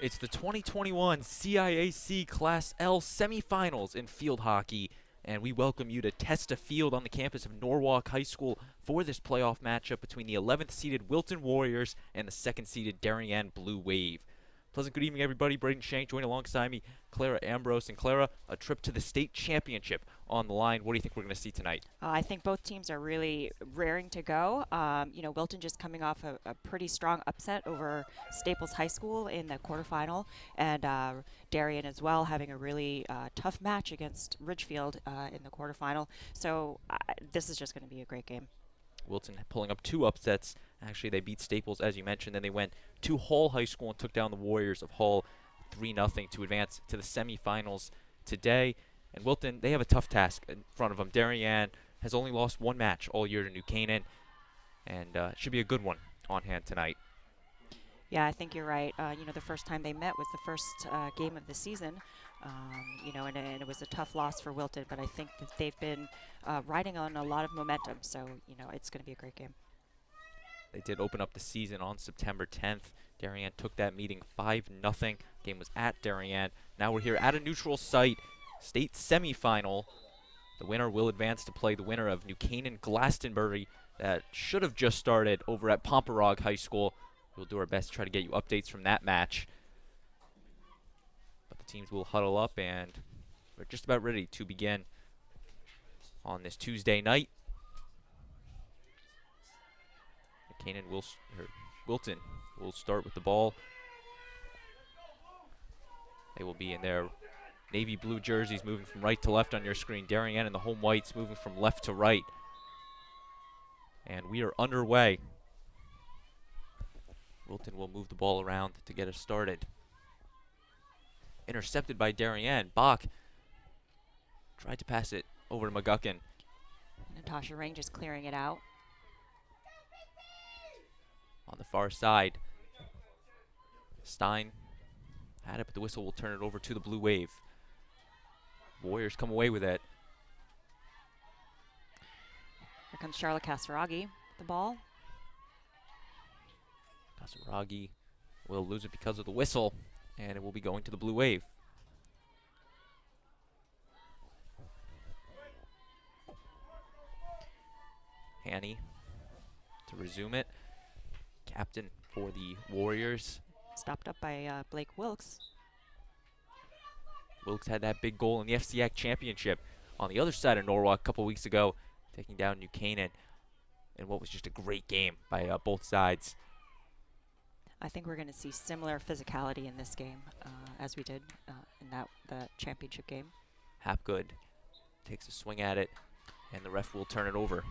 It's the 2021 CIAC Class L Semifinals in field hockey, and we welcome you to Testa Field on the campus of Norwalk High School for this playoff matchup between the 11th seeded Wilton Warriors and the 2nd seeded Darien Blue Wave. Pleasant good evening, everybody. Braden Shank joined alongside me, Clara Ambrose. And Clara, a trip to the state championship on the line. What do you think we're going to see tonight? I think both teams are really raring to go. Wilton just coming off a pretty strong upset over Staples High School in the quarterfinal, and Darien as well having a really tough match against Ridgefield in the quarterfinal. So this is just going to be a great game. Wilton pulling up 2 upsets. Actually, they beat Staples, as you mentioned. Then they went to Hull High School and took down the Warriors of Hull 3-0 to advance to the semifinals today. And Wilton, they have a tough task in front of them. Darien has only lost 1 match all year to New Canaan, and it should be a good one on hand tonight. Yeah, I think you're right. The first time they met was the first game of the season, and it was a tough loss for Wilton, but I think that they've been riding on a lot of momentum, so, it's going to be a great game. They did open up the season on September 10th. Darien took that meeting 5-0. Game was at Darien. Now we're here at a neutral site, state semifinal. The winner will advance to play the winner of New Canaan Glastonbury that should have just started over at Pomperog High School. We'll do our best to try to get you updates from that match. But the teams will huddle up, and we're just about ready to begin on this Tuesday night. Wilton will start with the ball. They will be in their navy blue jerseys, moving from right to left on your screen. Darien and the home whites moving from left to right. And we are underway. Wilton will move the ball around to get us started. Intercepted by Darien. Bach tried to pass it over to McGuckin. Natasha Ring just clearing it out. On the far side, Stein had it, but the whistle will turn it over to the Blue Wave. Warriors come away with it. Here comes Charlotte Casaraghi with the ball. Casaraghi will lose it because of the whistle, and it will be going to the Blue Wave. Hanny to resume it. Captain for the Warriors. Stopped up by Blake Wilkes. Wilkes had that big goal in the FCIAC championship on the other side of Norwalk a couple weeks ago, taking down New Canaan in what was just a great game by both sides. I think we're going to see similar physicality in this game as we did in the championship game. Hapgood takes a swing at it, and the ref will turn it over.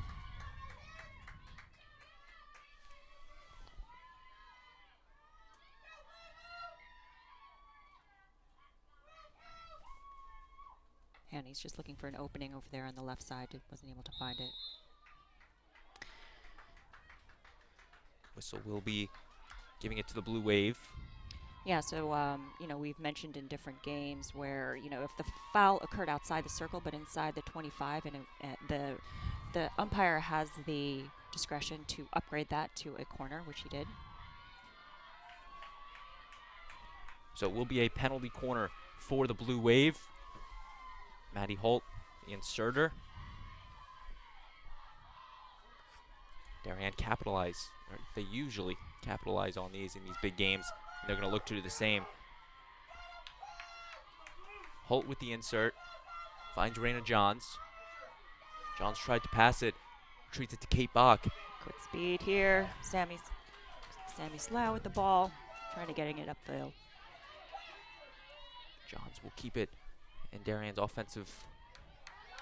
And he's just looking for an opening over there on the left side. Wasn't able to find it. Whistle will be giving it to the Blue Wave. Yeah, so, we've mentioned in different games where, if the foul occurred outside the circle but inside the 25, and the umpire has the discretion to upgrade that to a corner, which he did. So it will be a penalty corner for the Blue Wave. Maddie Holt, the inserter. Darien capitalize. They usually capitalize on these in these big games, and they're going to look to do the same. Holt with the insert. Finds Raina Johns. Johns tried to pass it. Retreats it to Kate Bach. Quick speed here. Sammy Slough with the ball. Trying to getting it upfield. Johns will keep it in Darien's offensive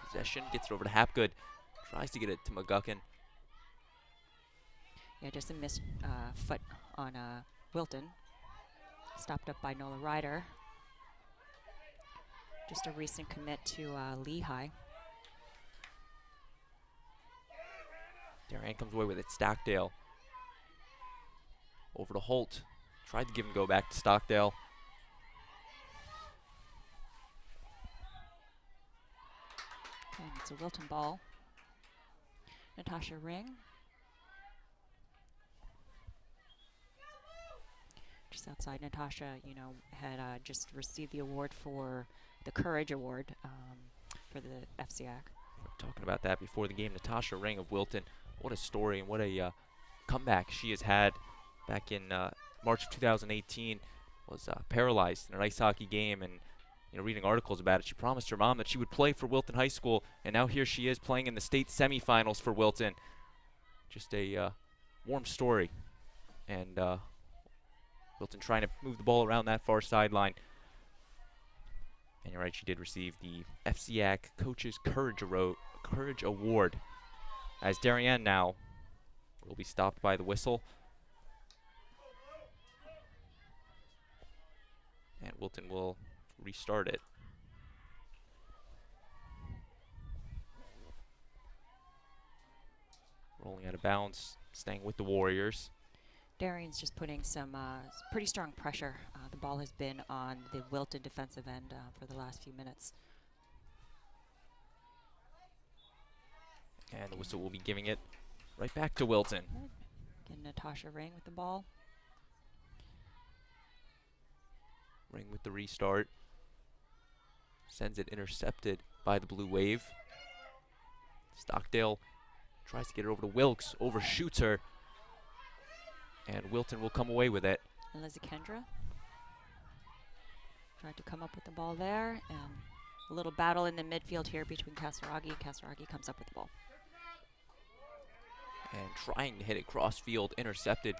possession. Gets it over to Hapgood. Tries to get it to McGuckin. Yeah, just a missed foot on Wilton. Stopped up by Nola Ryder. Just a recent commit to Lehigh. Darien comes away with it. Stockdale. Over to Holt. Tried to give him go back to Stockdale. And it's a Wilton ball. Natasha Ring. Just outside, Natasha, had just received the award for the Courage Award for the FCIAC. Talking about that before the game, Natasha Ring of Wilton. What a story and what a comeback she has had. Back in March of 2018, was paralyzed in an ice hockey game, and reading articles about it, she promised her mom that she would play for Wilton High School, and now here she is playing in the state semifinals for Wilton. Just a warm story, and Wilton trying to move the ball around that far sideline. And you're right, she did receive the FCIAC Coaches Courage Award, as Darien now will be stopped by the whistle. And Wilton will restart it. Rolling out of bounds, staying with the Warriors. Darien's just putting some pretty strong pressure. The ball has been on the Wilton defensive end for the last few minutes. And the whistle will be giving it right back to Wilton. Again, Natasha Ring with the ball. Ring with the restart. Sends it intercepted by the Blue Wave. Stockdale tries to get it over to Wilkes, overshoots her. And Wilton will come away with it. Eliza Kendra tried to come up with the ball there, and a little battle in the midfield here between Kasaragi. Kasaragi comes up with the ball. And trying to hit it cross field, intercepted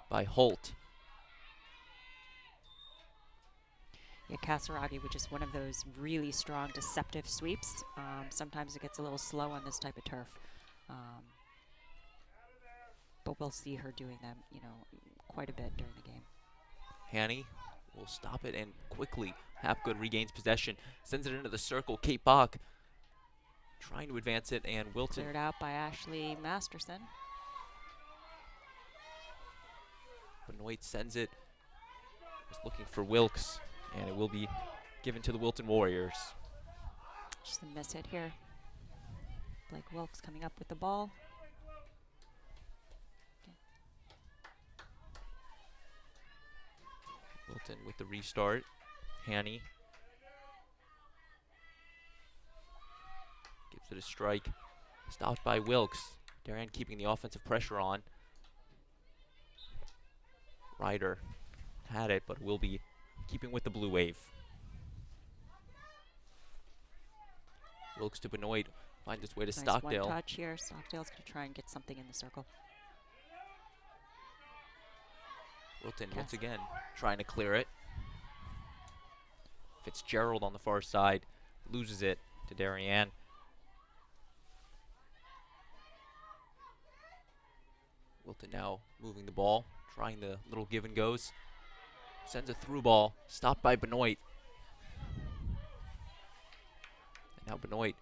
by Holt. Yeah, Kasaragi with just one of those really strong, deceptive sweeps. Sometimes it gets a little slow on this type of turf. But we'll see her doing them, quite a bit during the game. Hanny will stop it, and quickly Hapgood regains possession, sends it into the circle. Kate Bach trying to advance it, and Wilton. Cleared out by Ashley Masterson. Benoit sends it. Just looking for Wilkes, and it will be given to the Wilton Warriors. Just a miss hit here. Blake Wilkes coming up with the ball. Wilton with the restart. Hanny gives it a strike. Stopped by Wilkes. Darien keeping the offensive pressure on. Ryder had it, but will be keeping with the Blue Wave. Wilkes to Benoit. Finds its way to Nice Stockdale. one touch here. Stockdale's going to try and get something in the circle. Wilton once again trying to clear it. Fitzgerald on the far side loses it to Darien. Wilton now moving the ball, trying the little give and goes. Sends a through ball, stopped by Benoit. And now Benoit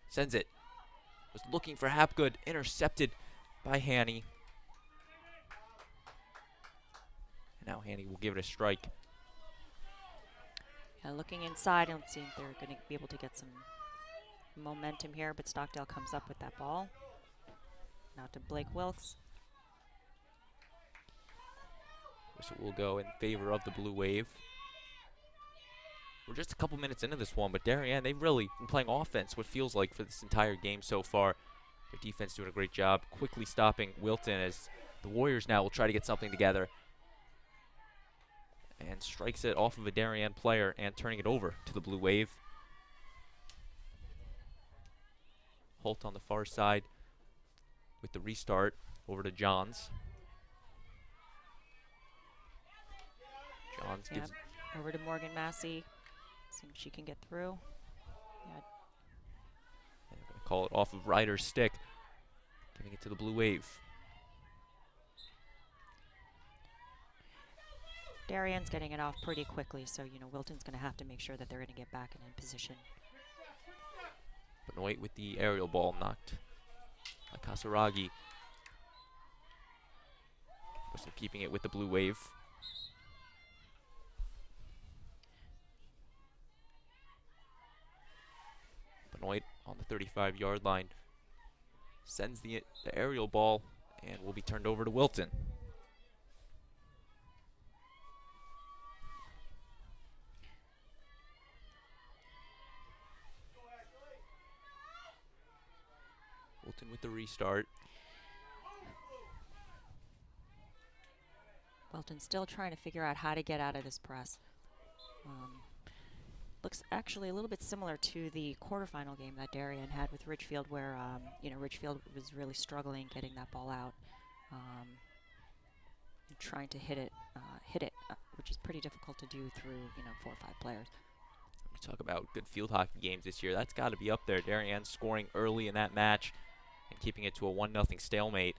sends it. Was looking for Hapgood, intercepted by Hanny. And now Hanny will give it a strike. Looking inside, I don't see if they're going to be able to get some momentum here, but Stockdale comes up with that ball. Now to Blake Wilkes. Whistle will go in favor of the Blue Wave. We're just a couple minutes into this one, but Darien, they've really been playing offense, what feels like, for this entire game so far. Their defense doing a great job, quickly stopping Wilton as the Warriors now will try to get something together. And strikes it off of a Darien player and turning it over to the Blue Wave. Holt on the far side with the restart over to Johns. Johns gives over to Morgan Massey. See if she can get through. Yeah. And they're going to call it off of Ryder's stick, giving it to the Blue Wave. Darien's getting it off pretty quickly, so Wilton's going to have to make sure that they're going to get back and in position. Benoit with the aerial ball knocked by Kasaragi. Whistle keeping it with the Blue Wave. Benoit on the 35-yard line sends the aerial ball and will be turned over to Wilton. Wilton with the restart. Wilton still trying to figure out how to get out of this press. Looks actually a little bit similar to the quarterfinal game that Darien had with Ridgefield, where Ridgefield was really struggling getting that ball out, and trying to hit it, which is pretty difficult to do through 4 or 5 players. We talk about good field hockey games this year. That's got to be up there. Darien scoring early in that match and keeping it to a 1-0 stalemate.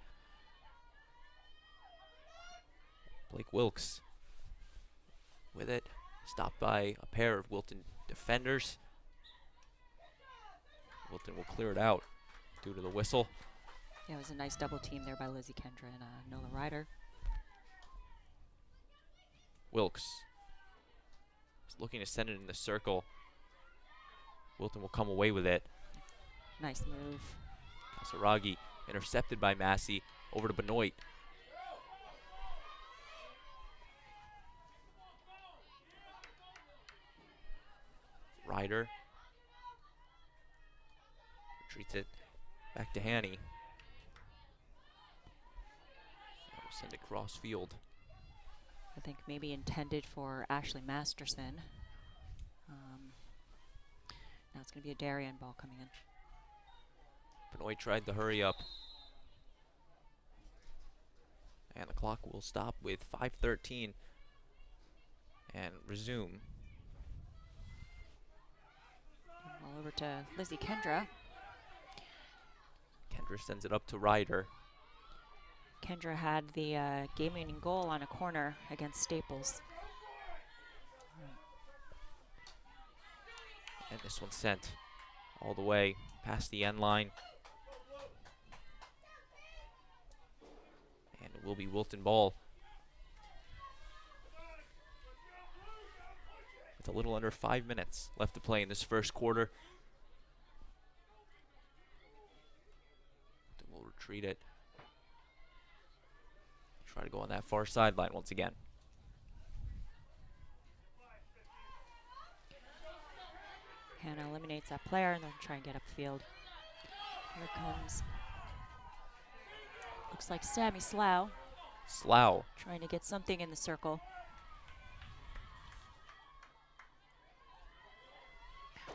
Blake Wilkes with it, stopped by a pair of Wilton defenders. Wilton will clear it out due to the whistle. Yeah, it was a nice double team there by Lizzie Kendra and Nola Ryder. Wilkes is looking to send it in the circle. Wilton will come away with it. Nice move. Kasaragi intercepted by Massey. Over to Benoit. Ryder retreats it back to Hanny. We'll send it cross field. I think maybe intended for Ashley Masterson. Now it's going to be a Darien ball coming in. Benoit tried to hurry up. And the clock will stop with 5:13 and resume. Ball over to Lizzie Kendra. Kendra sends it up to Ryder. Kendra had the game-winning goal on a corner against Staples. And this one sent all the way past the end line. And it will be Wilton ball. With a little under 5 minutes left to play in this first quarter. Then we'll retreat it. Try to go on that far sideline once again. Hannah eliminates that player and then try and get upfield. Here comes, looks like Sammy Slough. Slough. Trying to get something in the circle.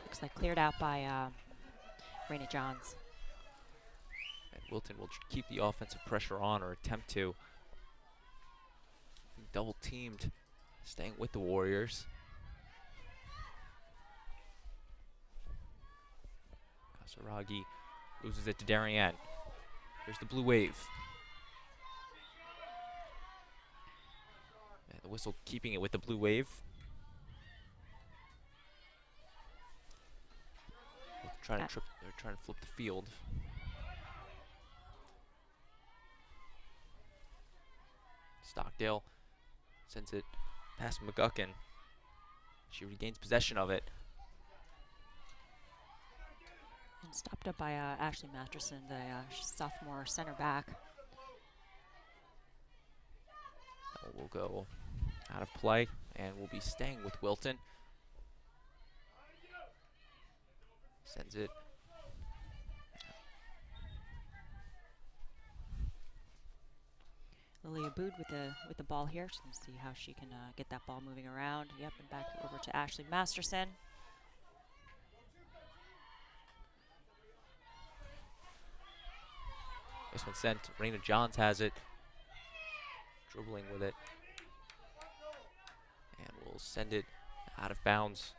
Looks like cleared out by Raina Johns. And Wilton will keep the offensive pressure on, or attempt to. Double teamed, staying with the Warriors. Kasaragi loses it to Darien. Here's the blue wave. And the whistle keeping it with the blue wave. They're trying to flip the field. Stockdale sends it past McGuckin. She regains possession of it. And stopped up by Ashley Masterson, the sophomore center back. That will go out of play and will be staying with Wilton. Sends it. Lily Aboud with the ball here. Just gonna see how she can get that ball moving around. Yep, and back over to Ashley Masterson. This one sent. Raina Johns has it. Dribbling with it. And we'll send it out of bounds.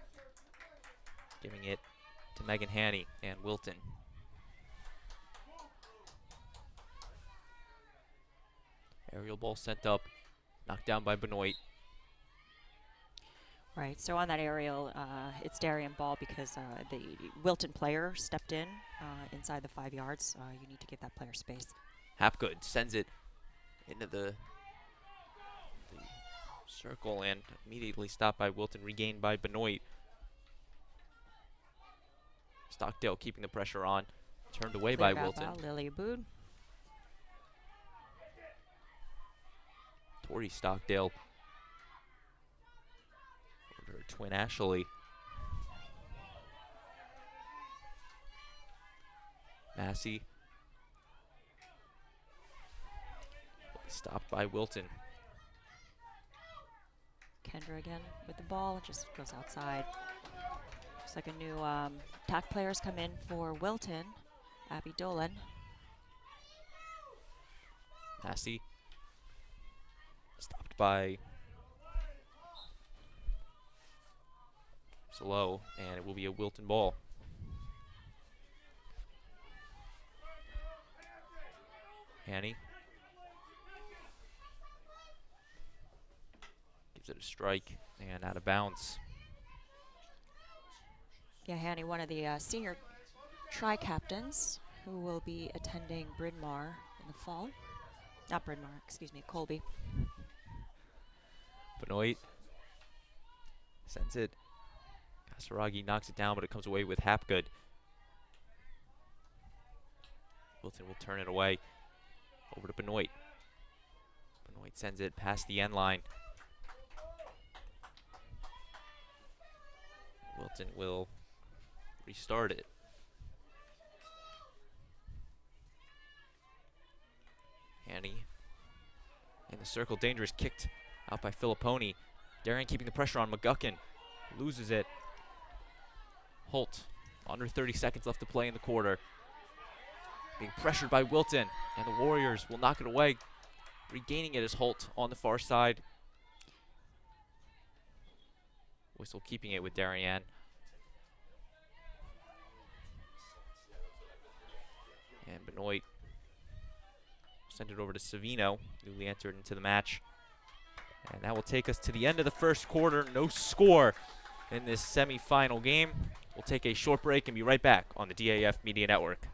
Giving it to Megan Hanny and Wilton. Aerial ball sent up. Knocked down by Benoit. Right, so on that aerial, it's Darien ball because the Wilton player stepped in inside the 5 yards. You need to give that player space. Hapgood sends it into the circle and immediately stopped by Wilton, regained by Benoit. Stockdale keeping the pressure on, turned away by Wilton. Lily Aboud. Tori Stockdale. Over to her twin Ashley. Massey Stopped by Wilton. Kendra again with the ball, just goes outside. Looks like a new attack players come in for Wilton. Abby Dolan. Massey. Stopped by Slow, and it will be a Wilton ball. Hanny. Gives it a strike and out of bounds. Yeah, Hanny, one of the senior tri-captains who will be attending Bryn Mawr in the fall. Not Bryn Mawr, excuse me, Colby. Benoit sends it. Kasaragi knocks it down, but it comes away with Hapgood. Wilton will turn it away. Over to Benoit. Benoit sends it past the end line. Wilton will restart it. Hanny in the circle, dangerous, kicked out by Filipponi. Darien keeping the pressure on McGuckin. Loses it. Holt, under 30 seconds left to play in the quarter. Being pressured by Wilton, and the Warriors will knock it away. Regaining it is Holt on the far side. Whistle keeping it with Darien. And Benoit send it over to Savino, newly entered into the match. And that will take us to the end of the first quarter. No score in this semifinal game. We'll take a short break and be right back on the DAF Media Network.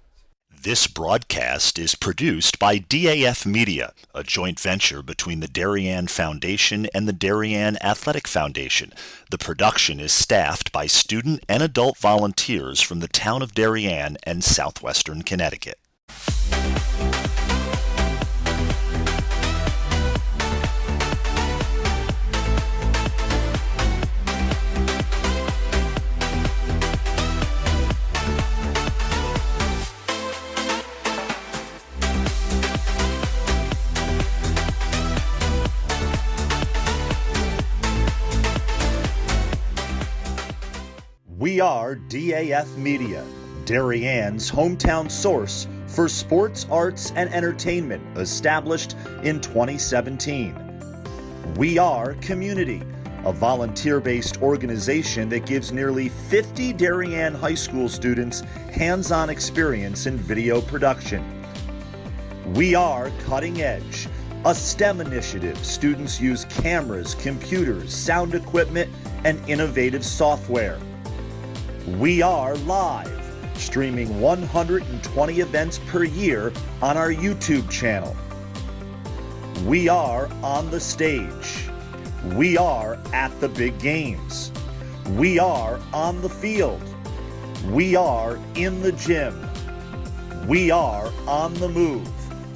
This broadcast is produced by DAF Media, a joint venture between the Darien Foundation and the Darien Athletic Foundation. The production is staffed by student and adult volunteers from the town of Darien and southwestern Connecticut. We are DAF Media, Darien's hometown source for sports, arts, and entertainment, established in 2017. We Are Community, a volunteer-based organization that gives nearly 50 Darien High School students hands-on experience in video production. We Are Cutting Edge, a STEM initiative. Students use cameras, computers, sound equipment, and innovative software. We Are Live, streaming 120 events per year on our YouTube channel. We Are On the Stage. We Are At the Big Games. We Are On the Field. We Are In the Gym. We Are On the Move,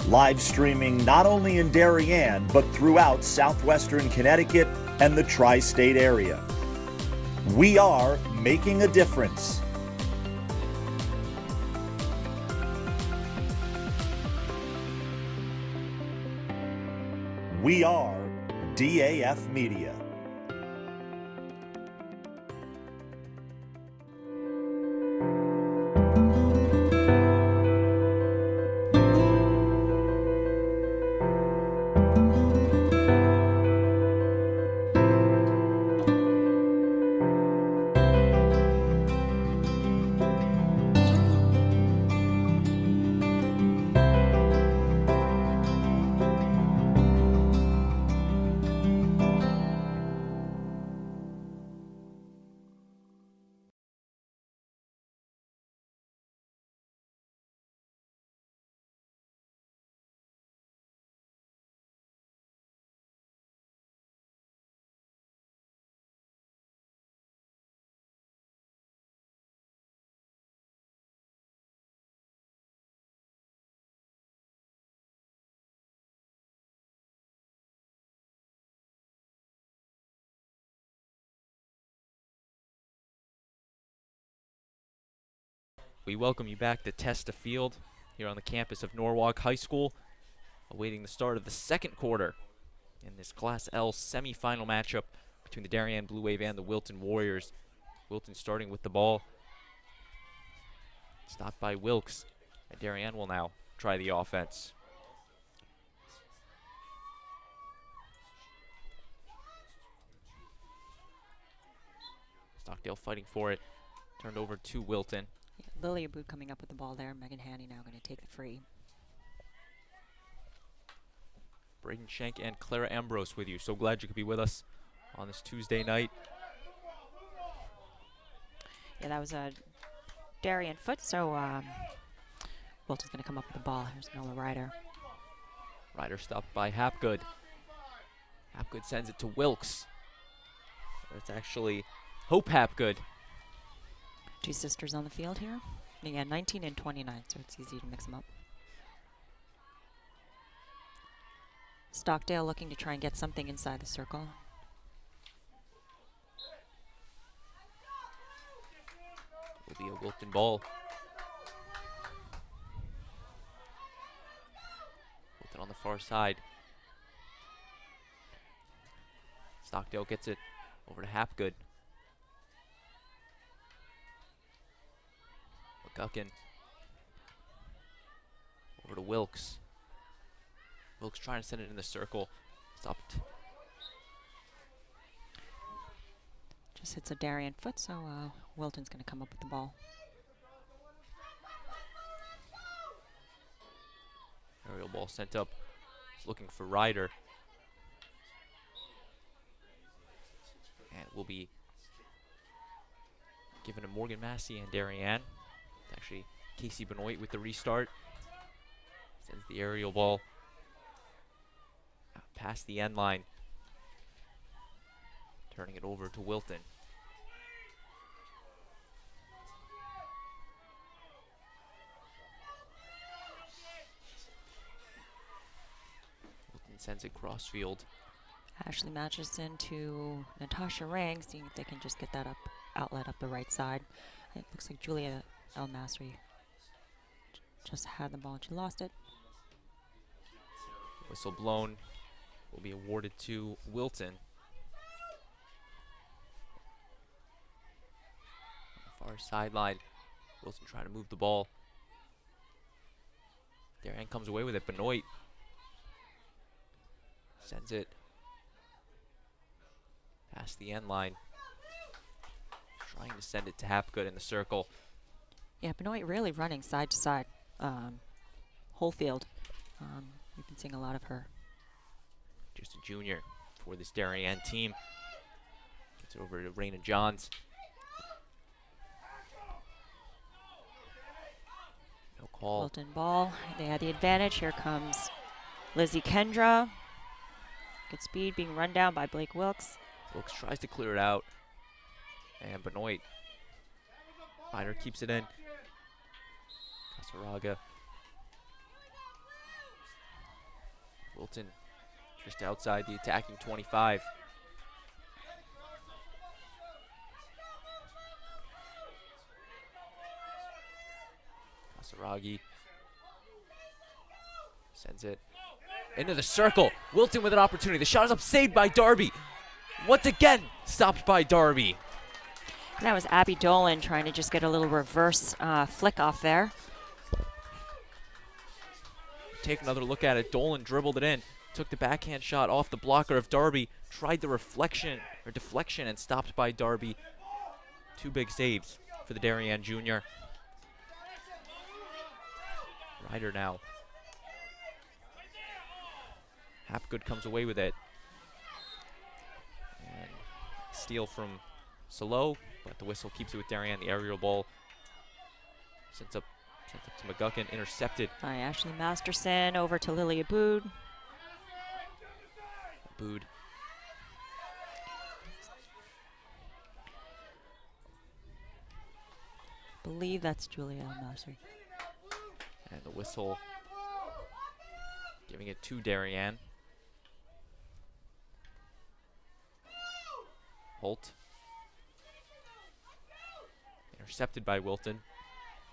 live streaming not only in Darien, but throughout southwestern Connecticut and the tri-state area. We are making a difference. We are DAF Media. We welcome you back to Testa Field here on the campus of Norwalk High School. awaiting the start of the second quarter in this Class L semifinal matchup between the Darien Blue Wave and the Wilton Warriors. Wilton starting with the ball. Stopped by Wilkes. And Darien will now try the offense. Stockdale fighting for it. Turned over to Wilton. Yeah, Lily Abood coming up with the ball there. Megan Haney now going to take the free. Braden Schenk and Clara Ambrose with you. So glad you could be with us on this Tuesday night. Yeah, that was a Darien foot, so Wilton's going to come up with the ball. Here's Nola Ryder. Ryder stopped by Hapgood. Hapgood sends it to Wilkes. It's actually Hope Hapgood. Two sisters on the field here. Yeah, 19 and 29, so it's easy to mix them up. Stockdale looking to try and get something inside the circle. Will be a Wilton ball. Wilton on the far side. Stockdale gets it over to Hapgood. McGuckin over to Wilkes. Wilkes trying to send it in the circle. Stopped. Just hits a Darien foot, so Wilton's going to come up with the ball. Aerial ball sent up. He's looking for Ryder. And it will be given to Morgan Massey and Darien. Actually, Casey Benoit with the restart. Sends the aerial ball out past the end line. Turning it over to Wilton. Wilton sends it cross field. Ashley Matchison to Natasha Rang, seeing if they can just get that outlet up the right side. It looks like Julia El Nasri just had the ball and she lost it. Whistle blown will be awarded to Wilton. On the far sideline, Wilton trying to move the ball. Darien comes away with it. Benoit sends it past the end line. Trying to send it to Hapgood in the circle. Yeah, Benoit really running side to side, whole field. We've been seeing a lot of her. Just a junior for this Darien team. Gets it over to Raina Johns. No call. Wilton ball. They had the advantage. Here comes Lizzie Kendra. Good speed being run down by Blake Wilkes. Wilkes tries to clear it out. And Benoit. Ryder keeps it in. Casaraga. Wilton just outside the attacking 25. Casaragi sends it into the circle. Wilton with an opportunity. The shot is up, saved by Darby. Once again, stopped by Darby. And that was Abby Dolan trying to just get a little reverse flick off there. Take another look at it. Dolan dribbled it in. Took the backhand shot off the blocker of Darby. Tried the deflection and stopped by Darby. Two big saves for the Darien junior. Ryder now. Hapgood comes away with it. And steal from Salo, but the whistle keeps it with Darien. The aerial ball sent up to McGuckin, intercepted. By Ashley Masterson over to Lily Abood. Abood. Believe that's Julia El-Masri. And the whistle giving it to Darien. Holt. Intercepted by Wilton.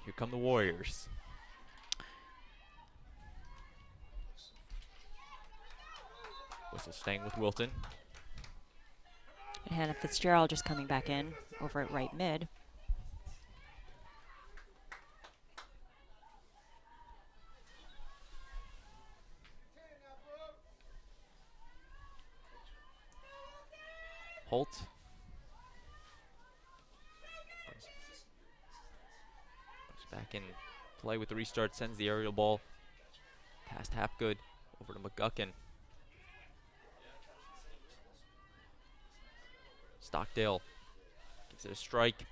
Here come the Warriors. staying with Wilton. And Hannah Fitzgerald just coming back in over at right mid. Holt. Back in play with the restart, sends the aerial ball past Hapgood over to McGuckin. Stockdale gives it a strike.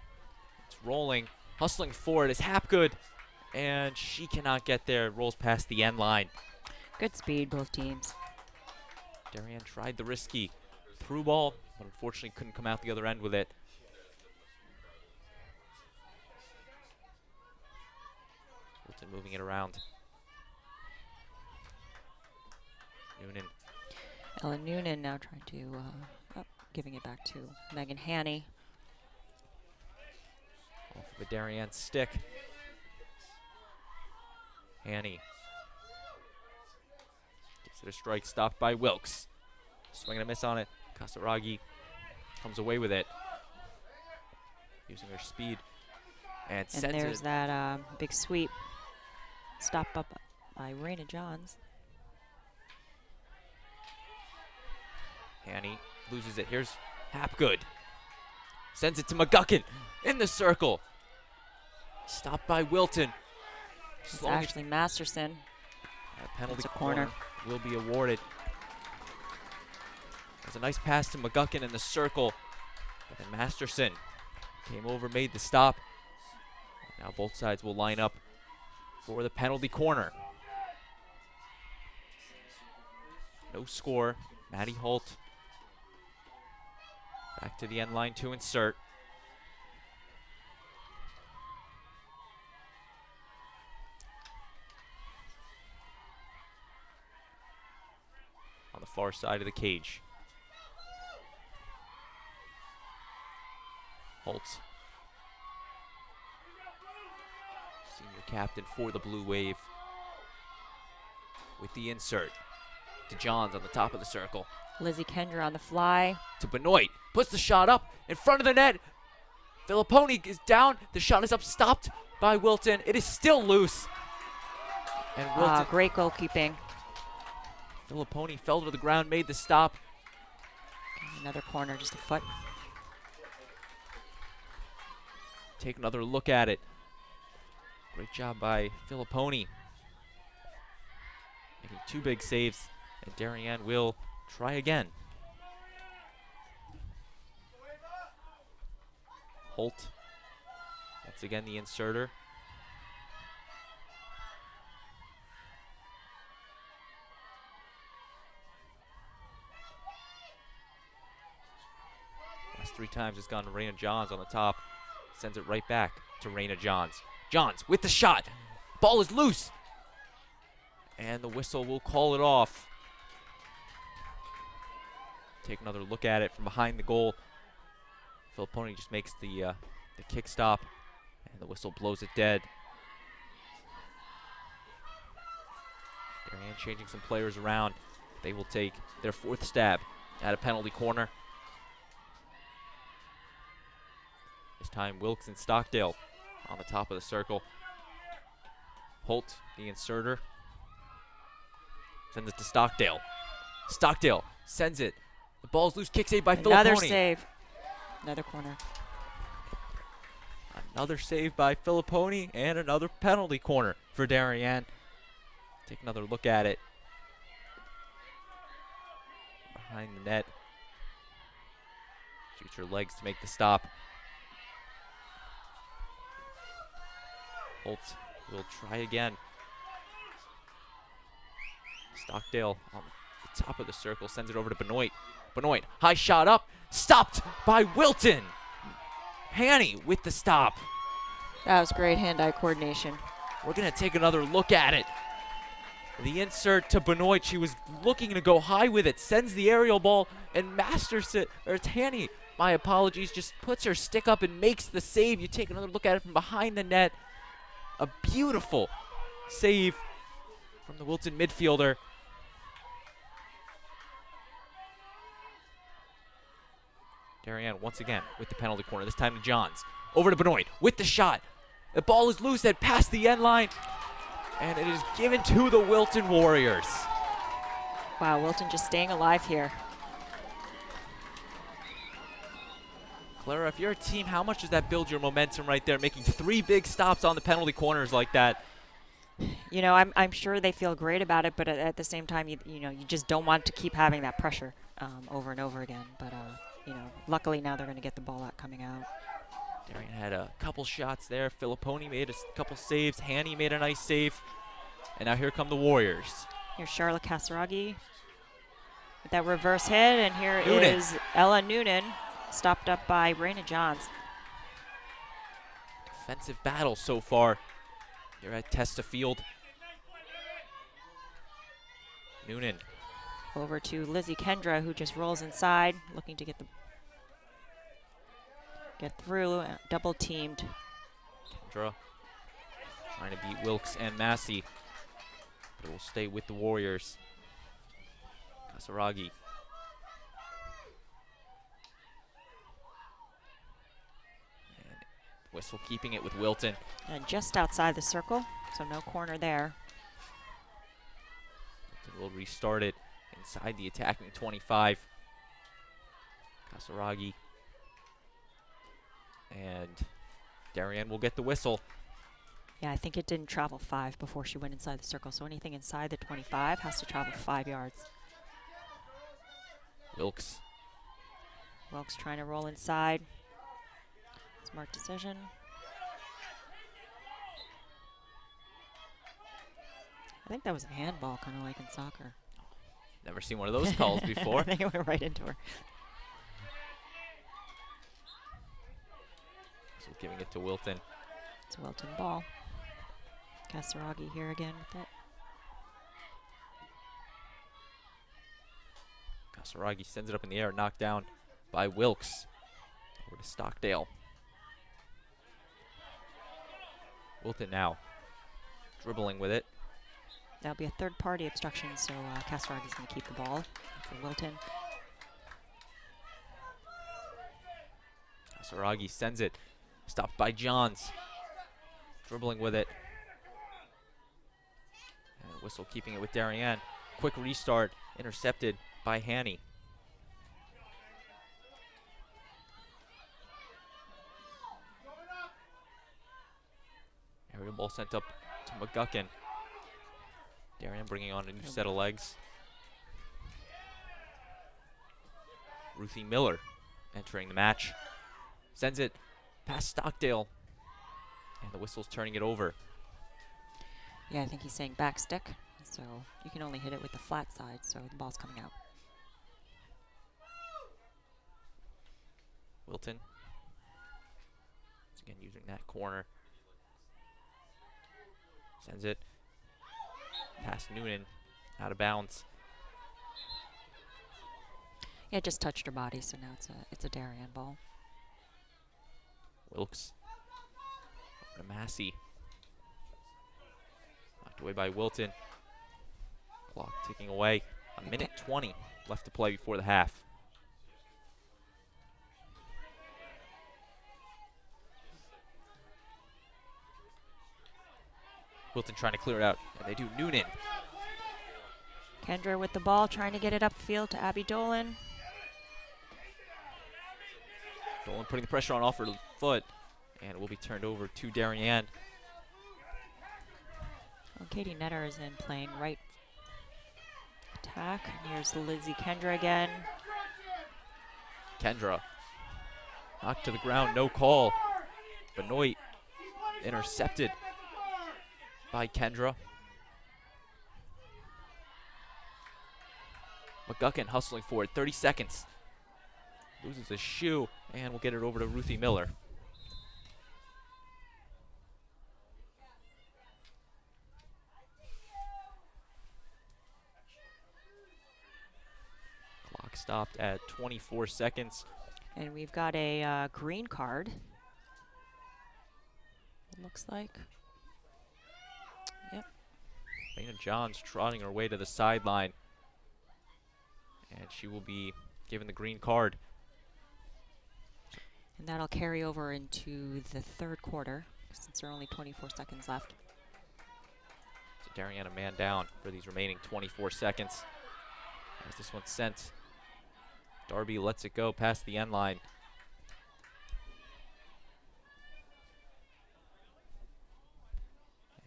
It's rolling, hustling forward is Hapgood, and she cannot get there. Rolls past the end line. Good speed, both teams. Darien tried the risky through ball, but unfortunately couldn't come out the other end with it. Wilton moving it around. Noonan. Ellen Noonan now trying to, giving it back to Megan Haney. Off of a Darien stick. Haney. Gives it a strike, stopped by Wilkes. Swing and a miss on it. Kasaragi comes away with it. Using her speed. And sends it. There's that big sweep. Stop up by Raina Johns. Haney loses it. Here's Hapgood. Sends it to McGuckin in the circle. Stopped by Wilton. It's actually Masterson. A penalty a corner. Will be awarded. There's a nice pass to McGuckin in the circle. But then Masterson came over, made the stop. Now both sides will line up for the penalty corner. No score. Maddie Holt back to the end line to insert. On the far side of the cage. Holtz. Senior captain for the Blue Wave. With the insert to Johns on the top of the circle. Lizzie Kendra on the fly. To Benoit. Puts the shot up in front of the net. Filipponi is down. The shot is up, stopped by Wilton. It is still loose. And Wilton. Great goalkeeping. Filipponi fell to the ground, made the stop. Another corner, just a foot. Take another look at it. Great job by Filipponi. Making two big saves, and Darien will try again. Holt, once again the inserter. Last three times it's gone to Raina Johns on the top. Sends it right back to Raina Johns. Johns with the shot. Ball is loose. And the whistle will call it off. Take another look at it from behind the goal. Filipponi just makes the kick stop, and the whistle blows it dead. Darien changing some players around. They will take their fourth stab at a penalty corner. This time Wilkes and Stockdale on the top of the circle. Holt, the inserter, sends it to Stockdale. Stockdale sends it. The ball's loose, kick save by Filipponi. Another save. Another corner. Another save by Filipponi and another penalty corner for Darien. Take another look at it. Behind the net. Shoots her legs to make the stop. Holt will try again. Stockdale on the top of the circle sends it over to Benoit. Benoit, high shot up, stopped by Wilton. Haney with the stop. That was great hand-eye coordination. We're going to take another look at it. The insert to Benoit, she was looking to go high with it, sends the aerial ball, and Masterson, or it's Haney, my apologies, just puts her stick up and makes the save. You take another look at it from behind the net. A beautiful save from the Wilton midfielder. Darien once again with the penalty corner, this time to Johns. Over to Benoit with the shot. The ball is loose and past the end line, and it is given to the Wilton Warriors. Wow, Wilton just staying alive here. Clara, if you're a team, how much does that build your momentum right there, making 3 big stops on the penalty corners like that? You know, I'm sure they feel great about it, but at the same time, you know, you just don't want to keep having that pressure over and over again. But you know, luckily now they're going to get the ball out coming out. Darien had a couple shots there. Filipponi made a couple saves. Hanny made a nice save. And now here come the Warriors. Here's Charlotte Casaraghi with that reverse hit, and here Noonan. is Ella Noonan, stopped up by Raina Johns. Defensive battle so far here at Testa Field. Noonan. Over to Lizzie Kendra, who just rolls inside, looking to get through, double teamed. Kendra trying to beat Wilkes and Massey, but it will stay with the Warriors. Casaraghi. And whistle keeping it with Wilton. And just outside the circle, so no corner there. Wilton will restart it inside the attacking 25. Casaraghi. And Darien will get the whistle. Yeah, I think it didn't travel 5 before she went inside the circle, so anything inside the 25 has to travel 5 yards. Wilkes. Wilkes trying to roll inside. Smart decision. I think that was a handball, kind of like in soccer. Never seen one of those calls before. I think it went right into her. So giving it to Wilton. It's a Wilton ball. Casaraghi here again with it. Casaraghi sends it up in the air, knocked down by Wilkes. Over to Stockdale. Wilton now dribbling with it. That'll be a third-party obstruction, so Casaraghi's going to keep the ball for Wilton. Casaraghi sends it. Stopped by Johns. Dribbling with it. And whistle keeping it with Darien. Quick restart. Intercepted by Hanny. Aerial ball sent up to McGuckin. Darien bringing on a new set of legs. Ruthie Miller entering the match. Sends it past Stockdale. And the whistle's turning it over. Yeah, I think he's saying back stick, so you can only hit it with the flat side, so the ball's coming out. Wilton. Once again using that corner. Sends it past Noonan, out of bounds. Yeah, it just touched her body, so now it's a Darien ball. Wilkes. Over to Massey. Knocked away by Wilton. Clock ticking away. A minute 20 left to play before the half. Wilton trying to clear it out, and they do. Noonan. Kendra with the ball, trying to get it upfield to Abby Dolan. Dolan putting the pressure on off her foot, and it will be turned over to Darien. Well, Katie Netter is in playing right attack. And here's Lizzie Kendra again. Kendra knocked to the ground, no call. Benoit intercepted by Kendra. McGuckin hustling forward, 30 seconds. Loses a shoe, and we'll get it over to Ruthie Miller. Clock stopped at 24 seconds. And we've got a green card, it looks like. Yep. Raina Johns trotting her way to the sideline. And she will be given the green card. And that'll carry over into the third quarter, since there are only 24 seconds left. So Darien a man down for these remaining 24 seconds. As this one's sent, Darby lets it go past the end line.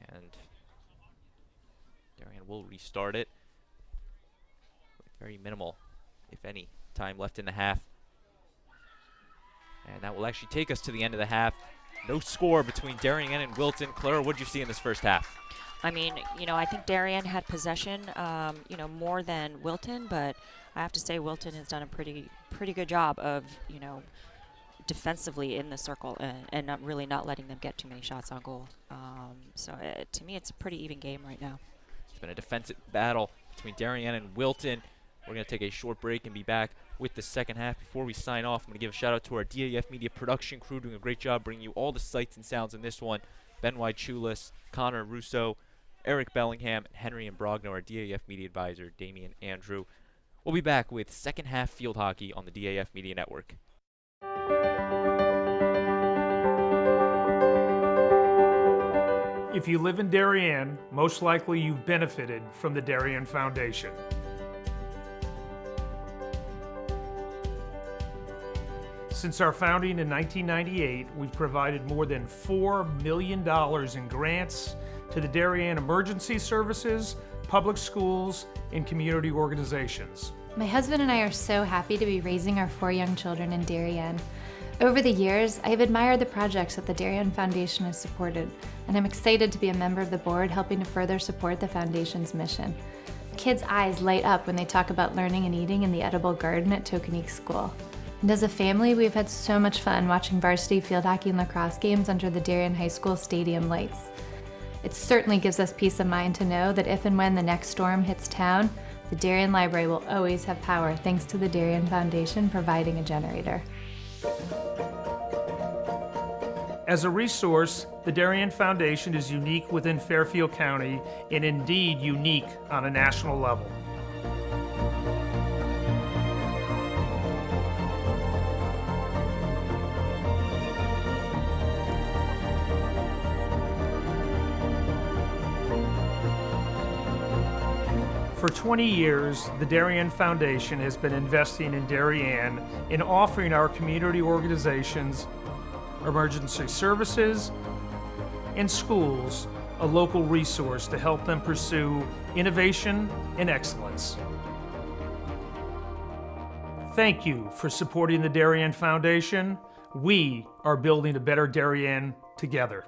And Darien will restart it. Very minimal, if any, time left in the half. And that will actually take us to the end of the half. No score between Darien and Wilton. Clara, what did you see in this first half? I mean, I think Darien had possession, more than Wilton, but I have to say Wilton has done a pretty good job of, defensively in the circle and not letting them get too many shots on goal. So to me, it's a pretty even game right now. It's been a defensive battle between Darien and Wilton. We're going to take a short break and be back with the second half. Before we sign off, I'm going to give a shout out to our DAF Media production crew doing a great job bringing you all the sights and sounds in this one. Ben Chulis, Connor Russo, Eric Bellingham, and Henry Imbrogno, our DAF Media advisor, Damian Andrew. We'll be back with second half field hockey on the DAF Media Network. If you live in Darien, most likely you've benefited from the Darien Foundation. Since our founding in 1998, we've provided more than $4 million in grants to the Darien Emergency Services, public schools, and community organizations. My husband and I are so happy to be raising our 4 young children in Darien. Over the years, I have admired the projects that the Darien Foundation has supported, and I'm excited to be a member of the board helping to further support the Foundation's mission. Kids' eyes light up when they talk about learning and eating in the edible garden at Tokenique School. And as a family, we've had so much fun watching varsity field hockey and lacrosse games under the Darien High School stadium lights. It certainly gives us peace of mind to know that if and when the next storm hits town, the Darien Library will always have power thanks to the Darien Foundation providing a generator. As a resource, the Darien Foundation is unique within Fairfield County and indeed unique on a national level. For 20 years, the Darien Foundation has been investing in Darien and offering our community organizations, emergency services, and schools a local resource to help them pursue innovation and excellence. Thank you for supporting the Darien Foundation. We are building a better Darien together.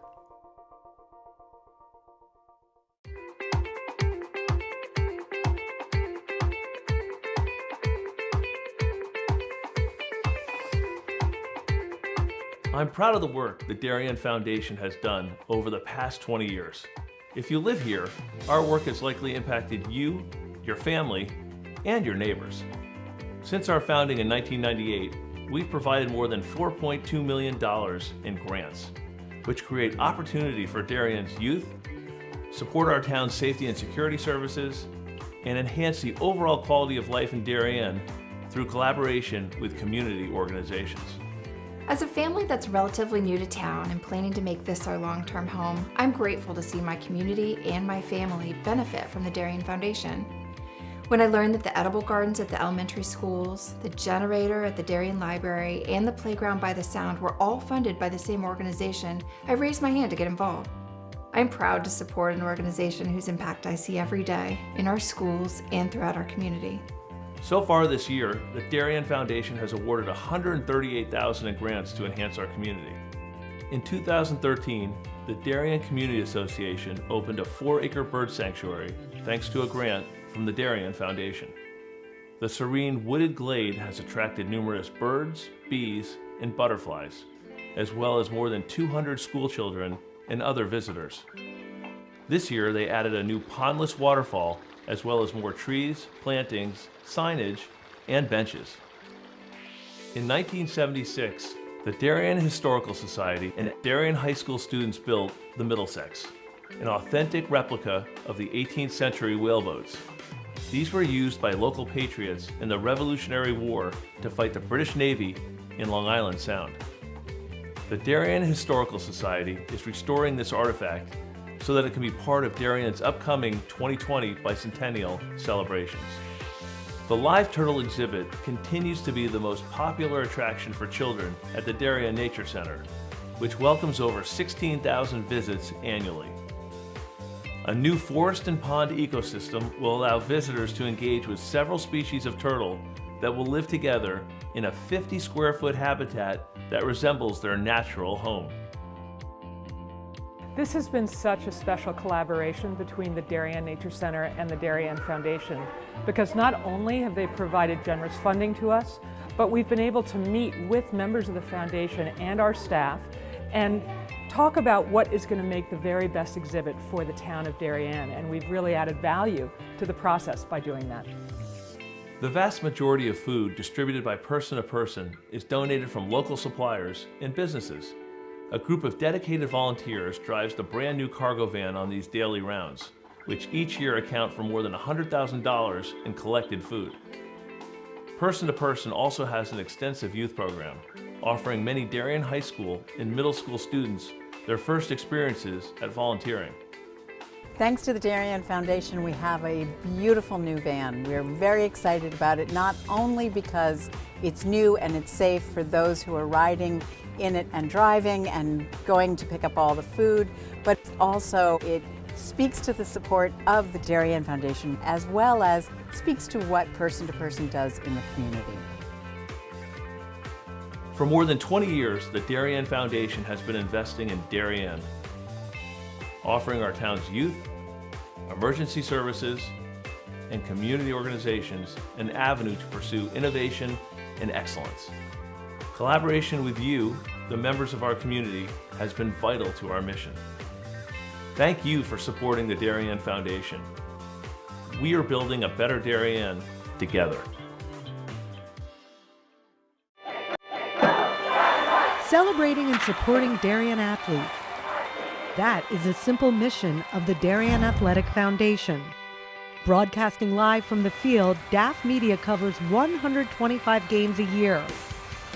I'm proud of the work the Darien Foundation has done over the past 20 years. If you live here, our work has likely impacted you, your family, and your neighbors. Since our founding in 1998, we've provided more than $4.2 million in grants, which create opportunity for Darien's youth, support our town's safety and security services, and enhance the overall quality of life in Darien through collaboration with community organizations. As a family that's relatively new to town and planning to make this our long-term home, I'm grateful to see my community and my family benefit from the Darien Foundation. When I learned that the edible gardens at the elementary schools, the generator at the Darien Library, and the playground by the Sound were all funded by the same organization, I raised my hand to get involved. I'm proud to support an organization whose impact I see every day in our schools and throughout our community. So far this year, the Darien Foundation has awarded $138,000 in grants to enhance our community. In 2013, the Darien Community Association opened a 4-acre bird sanctuary thanks to a grant from the Darien Foundation. The serene wooded glade has attracted numerous birds, bees, and butterflies, as well as more than 200 school children and other visitors. This year, they added a new pondless waterfall, as well as more trees, plantings, signage, and benches. In 1976, the Darien Historical Society and Darien High School students built the Middlesex, an authentic replica of the 18th century whaleboats. These were used by local patriots in the Revolutionary War to fight the British Navy in Long Island Sound. The Darien Historical Society is restoring this artifact so that it can be part of Darien's upcoming 2020 bicentennial celebrations. The live turtle exhibit continues to be the most popular attraction for children at the Darien Nature Center, which welcomes over 16,000 visits annually. A new forest and pond ecosystem will allow visitors to engage with several species of turtle that will live together in a 50-square-foot habitat that resembles their natural home. This has been such a special collaboration between the Darien Nature Center and the Darien Foundation, because not only have they provided generous funding to us, but we've been able to meet with members of the foundation and our staff and talk about what is going to make the very best exhibit for the town of Darien, and we've really added value to the process by doing that. The vast majority of food distributed by Person to Person is donated from local suppliers and businesses. A group of dedicated volunteers drives the brand new cargo van on these daily rounds, which each year account for more than $100,000 in collected food. Person to Person also has an extensive youth program, offering many Darien High School and middle school students their first experiences at volunteering. Thanks to the Darien Foundation, we have a beautiful new van. We're very excited about it, not only because it's new and it's safe for those who are riding in it and driving and going to pick up all the food, but also it speaks to the support of the Darien Foundation, as well as speaks to what Person to Person does in the community. For more than 20 years, the Darien Foundation has been investing in Darien, offering our town's youth, emergency services, and community organizations an avenue to pursue innovation and excellence. Collaboration with you, the members of our community, has been vital to our mission. Thank you for supporting the Darien Foundation. We are building a better Darien together. Celebrating and supporting Darien athletes. That is a simple mission of the Darien Athletic Foundation. Broadcasting live from the field, DAF Media covers 125 games a year.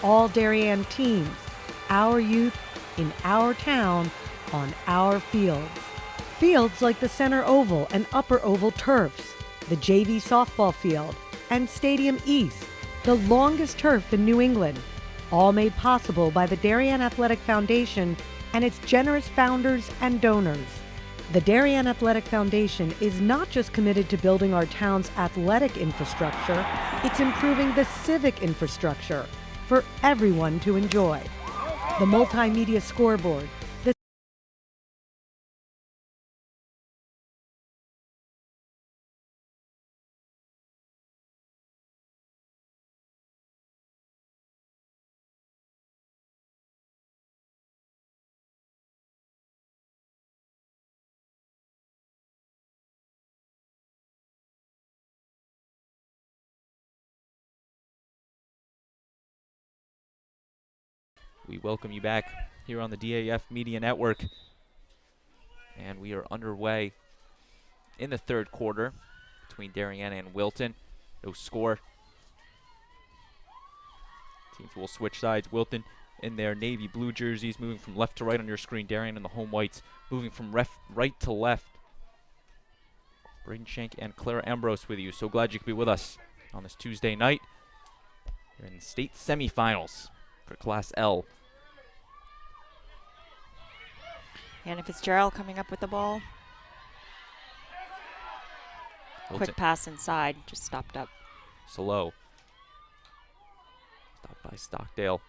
All Darien teams, our youth, in our town, on our fields. Fields like the Center Oval and Upper Oval turfs, the JV softball field, and Stadium East, the longest turf in New England, all made possible by the Darien Athletic Foundation and its generous founders and donors. The Darien Athletic Foundation is not just committed to building our town's athletic infrastructure, it's improving the civic infrastructure for everyone to enjoy. The multimedia scoreboard, the We welcome you back here on the DAF Media Network. And we are underway in the third quarter between Darien and Wilton. No score. Teams will switch sides. Wilton in their navy blue jerseys, moving from left to right on your screen. Darien in the home whites, moving from right to left. Braden Schenk and Clara Ambrose with you. So glad you could be with us on this Tuesday night. You're in the state semifinals for Class L. Anna Fitzgerald coming up with the ball. Wilton. Quick pass inside, just stopped up. Slow. Stopped by Stockdale.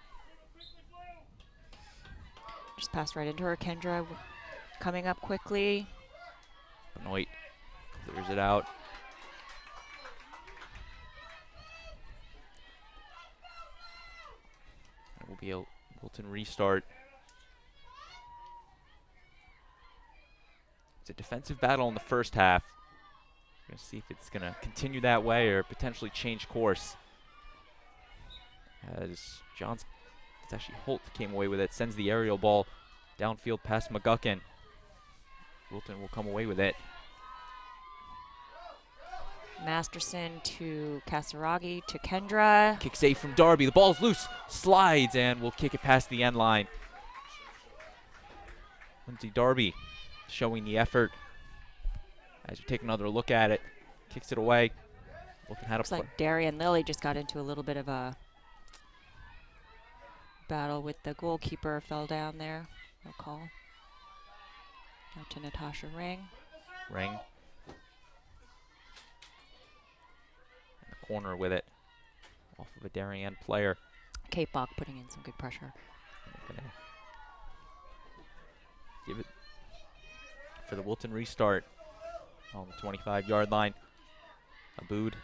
Just passed right into her. Kendra coming up quickly. Benoit clears it out. It will be a Wilton restart. It's a defensive battle in the first half. We're going to see if it's going to continue that way or potentially change course. As it's actually Holt came away with it, sends the aerial ball downfield past McGuckin. Wilton will come away with it. Masterson to Casaraghi to Kendra. Kick save from Darby. The ball's loose, slides, and will kick it past the end line. Lindsay Darby showing the effort. As we take another look at it, kicks it away. Wilton had Looks like Darien Lilly just got into a little bit of a battle with the goalkeeper, fell down there. No call. Now to Natasha Ring. Ring. In the corner with it. Off of a Darien player. Kate Bach putting in some good pressure. Give it for the Wilton restart on the 25-yard line. Abood.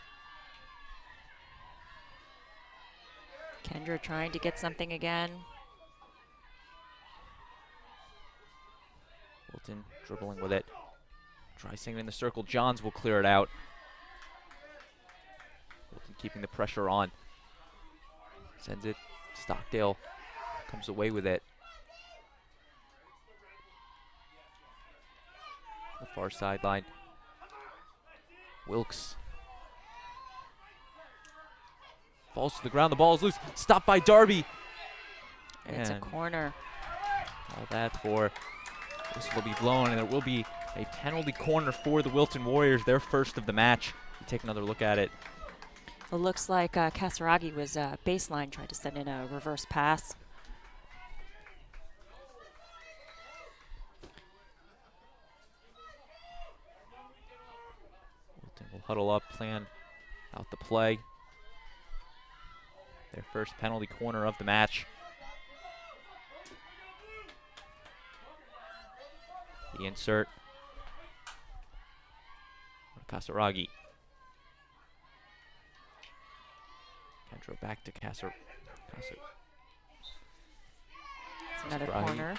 Kendra trying to get something again. Wilton dribbling with it. Try singing in the circle. Johns will clear it out. Wilton keeping the pressure on. Sends it. Stockdale comes away with it. The far sideline. Wilkes falls to the ground. The ball is loose. Stopped by Darby. And it's a corner. All that for this will be blown, and there will be a penalty corner for the Wilton Warriors, their first of the match. You take another look at it. It looks like Kasaragi was baseline, tried to send in a reverse pass. Wilton will huddle up, plan out the play. Their first penalty corner of the match. The insert. Kasaragi. Kendra back to Kasser. It's another corner.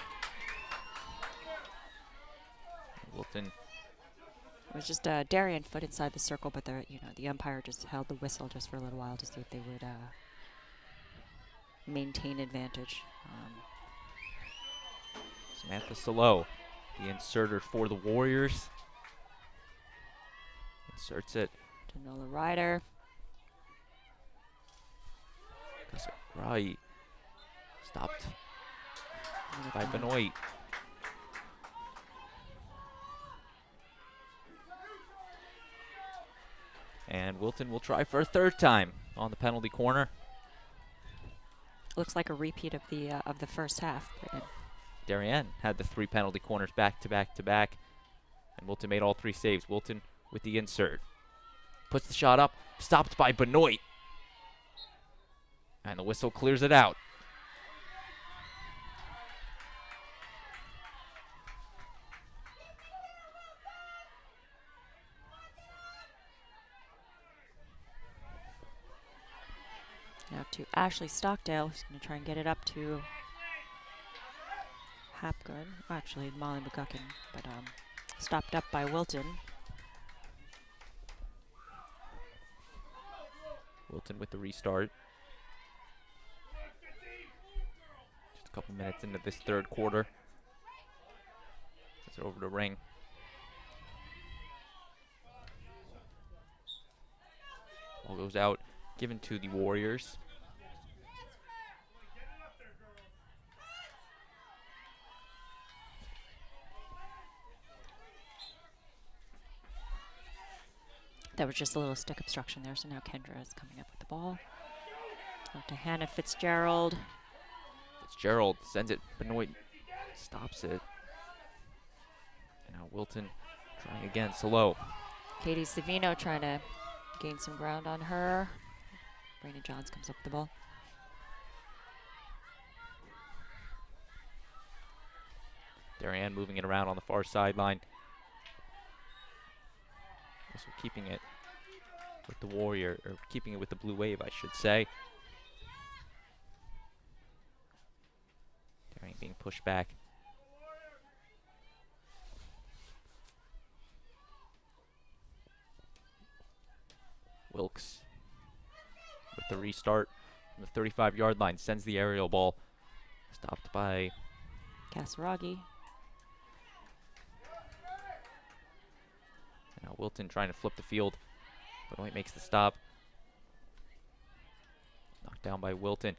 Wilton. It was just Darien foot inside the circle, but the umpire just held the whistle just for a little while to see if they would maintain advantage. Samantha Salo, the inserter for the Warriors. Inserts it. To Nola Ryder. Right. Stopped by Benoit. And Wilton will try for a third time on the penalty corner. Looks like a repeat of the first half. Darien had the 3 penalty corners back to back to back, and Wilton made all 3 saves. Wilton with the insert. Puts the shot up, stopped by Benoit. And the whistle clears it out. Now to Ashley Stockdale, who's going to try and get it up to Hapgood. Actually, Molly McGuckin, but stopped up by Wilton. Wilton with the restart. Just a couple minutes into this third quarter. It's over to Ring. Ball goes out, given to the Warriors. There was just a little stick obstruction there, so now Kendra is coming up with the ball. Out to Hannah Fitzgerald. Fitzgerald sends it. Benoit stops it. And now Wilton trying again. Salo. Katie Savino trying to gain some ground on her. Raina Johns comes up with the ball. Darien moving it around on the far sideline. Also keeping it with the Warrior, or keeping it with the Blue Wave, I should say. Darien being pushed back. Wilkes with the restart from the 35-yard line, sends the aerial ball. Stopped by Kasaragi. Now Wilton trying to flip the field. Benoit makes the stop. Knocked down by Wilton.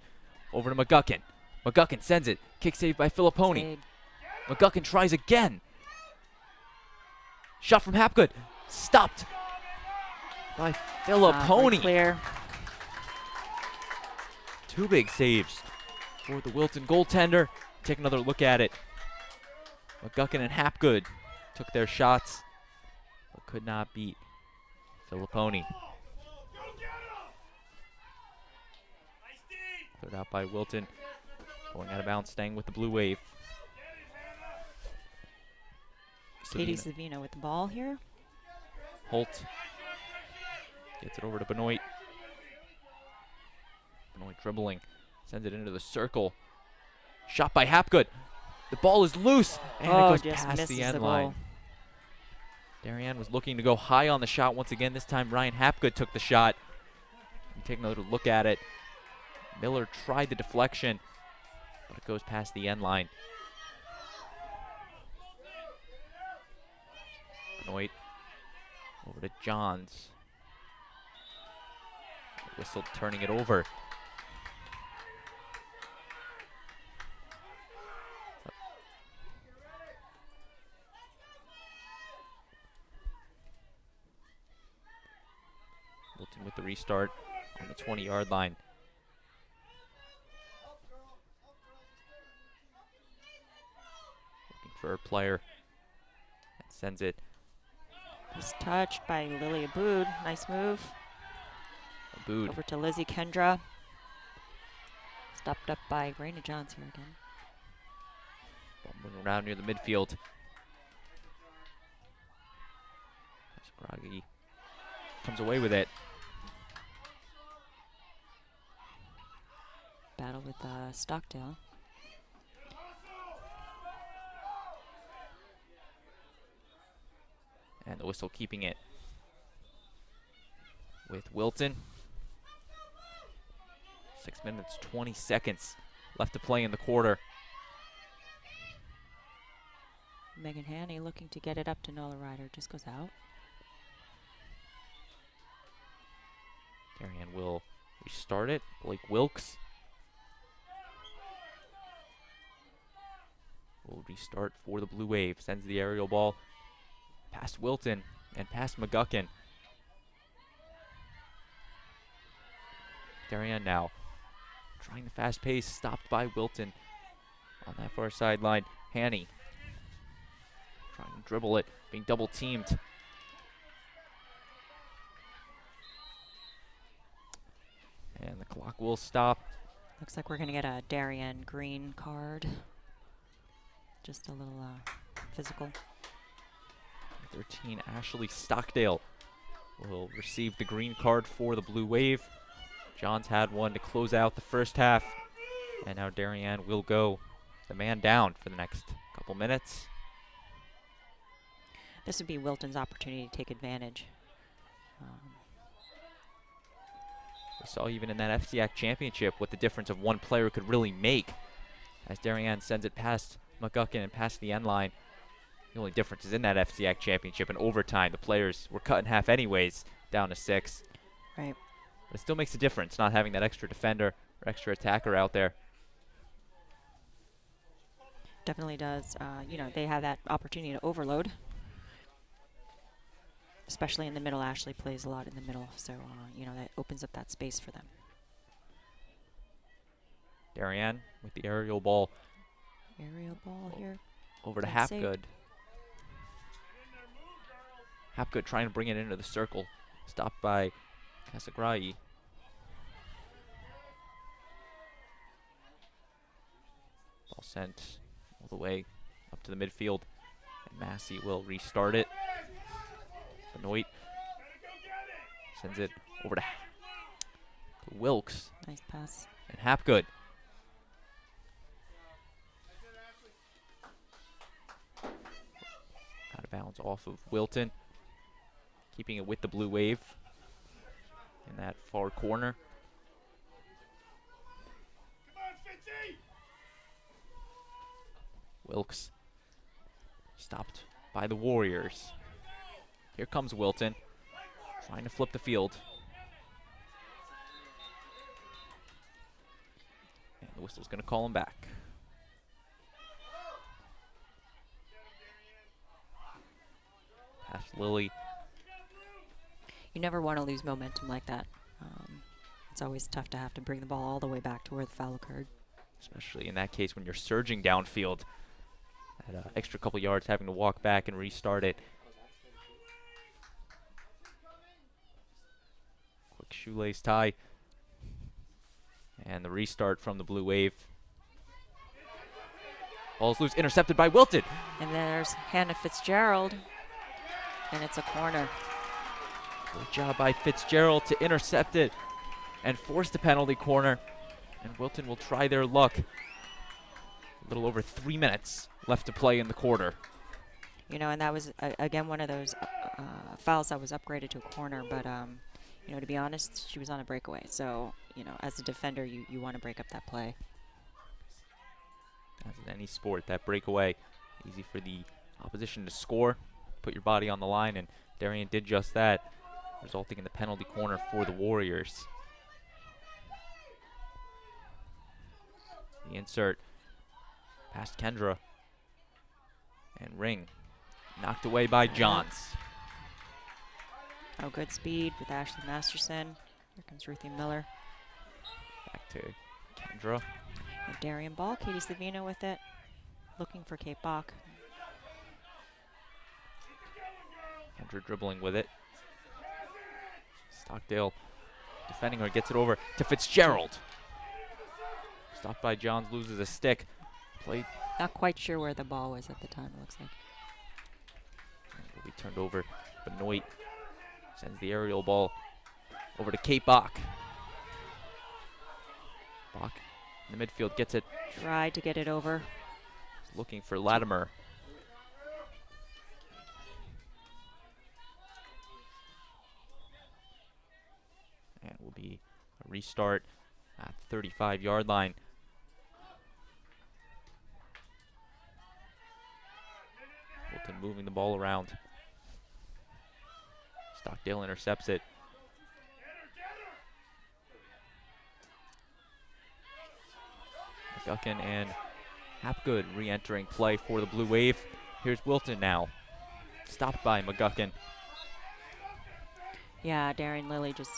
Over to McGuckin. McGuckin sends it. Kick save by Filipponi. McGuckin tries again. Shot from Hapgood. Stopped by Filipponi. Clear. Two big saves for the Wilton goaltender. Take another look at it. McGuckin and Hapgood took their shots, but could not beat Filipponi. Cleared out by Wilton. Going out of bounds, staying with the Blue Wave. Katie Savino with the ball here. Holt gets it over to Benoit. Benoit dribbling, sends it into the circle. Shot by Hapgood. The ball is loose, and it goes past the end line. Darien was looking to go high on the shot once again. This time Ryan Hapgood took the shot. And take another look at it. Miller tried the deflection, but it goes past the end line. Benoit over to Johns. Whistle turning it over. Wilton with the restart on the 20-yard line. Looking for a player that sends it. He's touched by Lily Aboud. Nice move. Aboud. Over to Lizzie Kendra. Stopped up by Raina Johns here again. Bumbling around near the midfield. Groggy comes away with it. Battle with Stockdale. And the whistle keeping it with Wilton. 6 minutes, 20 seconds left to play in the quarter. Megan Haney looking to get it up to Nola Ryder. Just goes out. Darien will restart it. Blake Wilkes will restart for the Blue Wave. Sends the aerial ball past Wilton and past McGuckin. Darien now trying the fast pace, stopped by Wilton on that far sideline. Haney trying to dribble it, being double teamed. And the clock will stop. Looks like we're going to get a Darien green card. Just a little physical. 13, Ashley Stockdale will receive the green card for the Blue Wave. Johns had one to close out the first half. And now Darien will go the man down for the next couple minutes. This would be Wilton's opportunity to take advantage. We saw even in that FCIAC championship what the difference of one player could really make. As Darien sends it past McGuckin and past the end line. The only difference is in that FCIAC championship in overtime, the players were cut in half anyways, down to 6. Right. But it still makes a difference not having that extra defender or extra attacker out there. Definitely does. You know, they have that opportunity to overload. Especially in the middle. Ashley plays a lot in the middle, so, you know, that opens up that space for them. Darien with the aerial ball. Aerial ball here. Over to Hapgood. Hapgood trying to bring it into the circle. Stopped by Casagrande. Ball sent all the way up to the midfield. And Massey will restart it. Benoit sends it over to Wilkes. Nice pass. And Hapgood. Out of bounds off of Wilton. Keeping it with the Blue Wave in that far corner. Wilkes stopped by the Warriors. Here comes Wilton, trying to flip the field. And the whistle's going to call him back. Ash Lilly. You never want to lose momentum like that. It's always tough to have to bring the ball all the way back to where the foul occurred. Especially in that case when you're surging downfield. That extra couple yards, having to walk back and restart it. Quick shoelace tie. And the restart from the Blue Wave. Ball's loose, intercepted by Wilton. And there's Hannah Fitzgerald, and it's a corner. Good job by Fitzgerald to intercept it and force the penalty corner. And Wilton will try their luck. A little over 3 minutes left to play in the quarter. You know, and that was, again, one of those fouls that was upgraded to a corner. But, you know, to be honest, she was on a breakaway. So, you know, as a defender, you want to break up that play. As in any sport, that breakaway, easy for the opposition to score. Put your body on the line, and Darien did just that, resulting in the penalty corner for the Warriors. The insert past Kendra. And Ring knocked away by Johns. Oh, good speed with Ashley Masterson. Here comes Ruthie Miller. Back to Kendra. And Darien ball. Katie Savino with it. Looking for Kate Bach. Kendra dribbling with it. Stockdale defending her, gets it over to Fitzgerald. Stopped by Johns, loses a stick. Played. Not quite sure where the ball was at the time, it looks like. And will be turned over. Benoit sends the aerial ball over to Kate Bach. Bach in the midfield gets it. Tried to get it over. He's looking for Latimer. And will be a restart at the 35-yard line. Wilton moving the ball around. Stockdale intercepts it. McGuckin and Hapgood re-entering play for the Blue Wave. Here's Wilton now. Stopped by McGuckin. Yeah, Darien Lilly just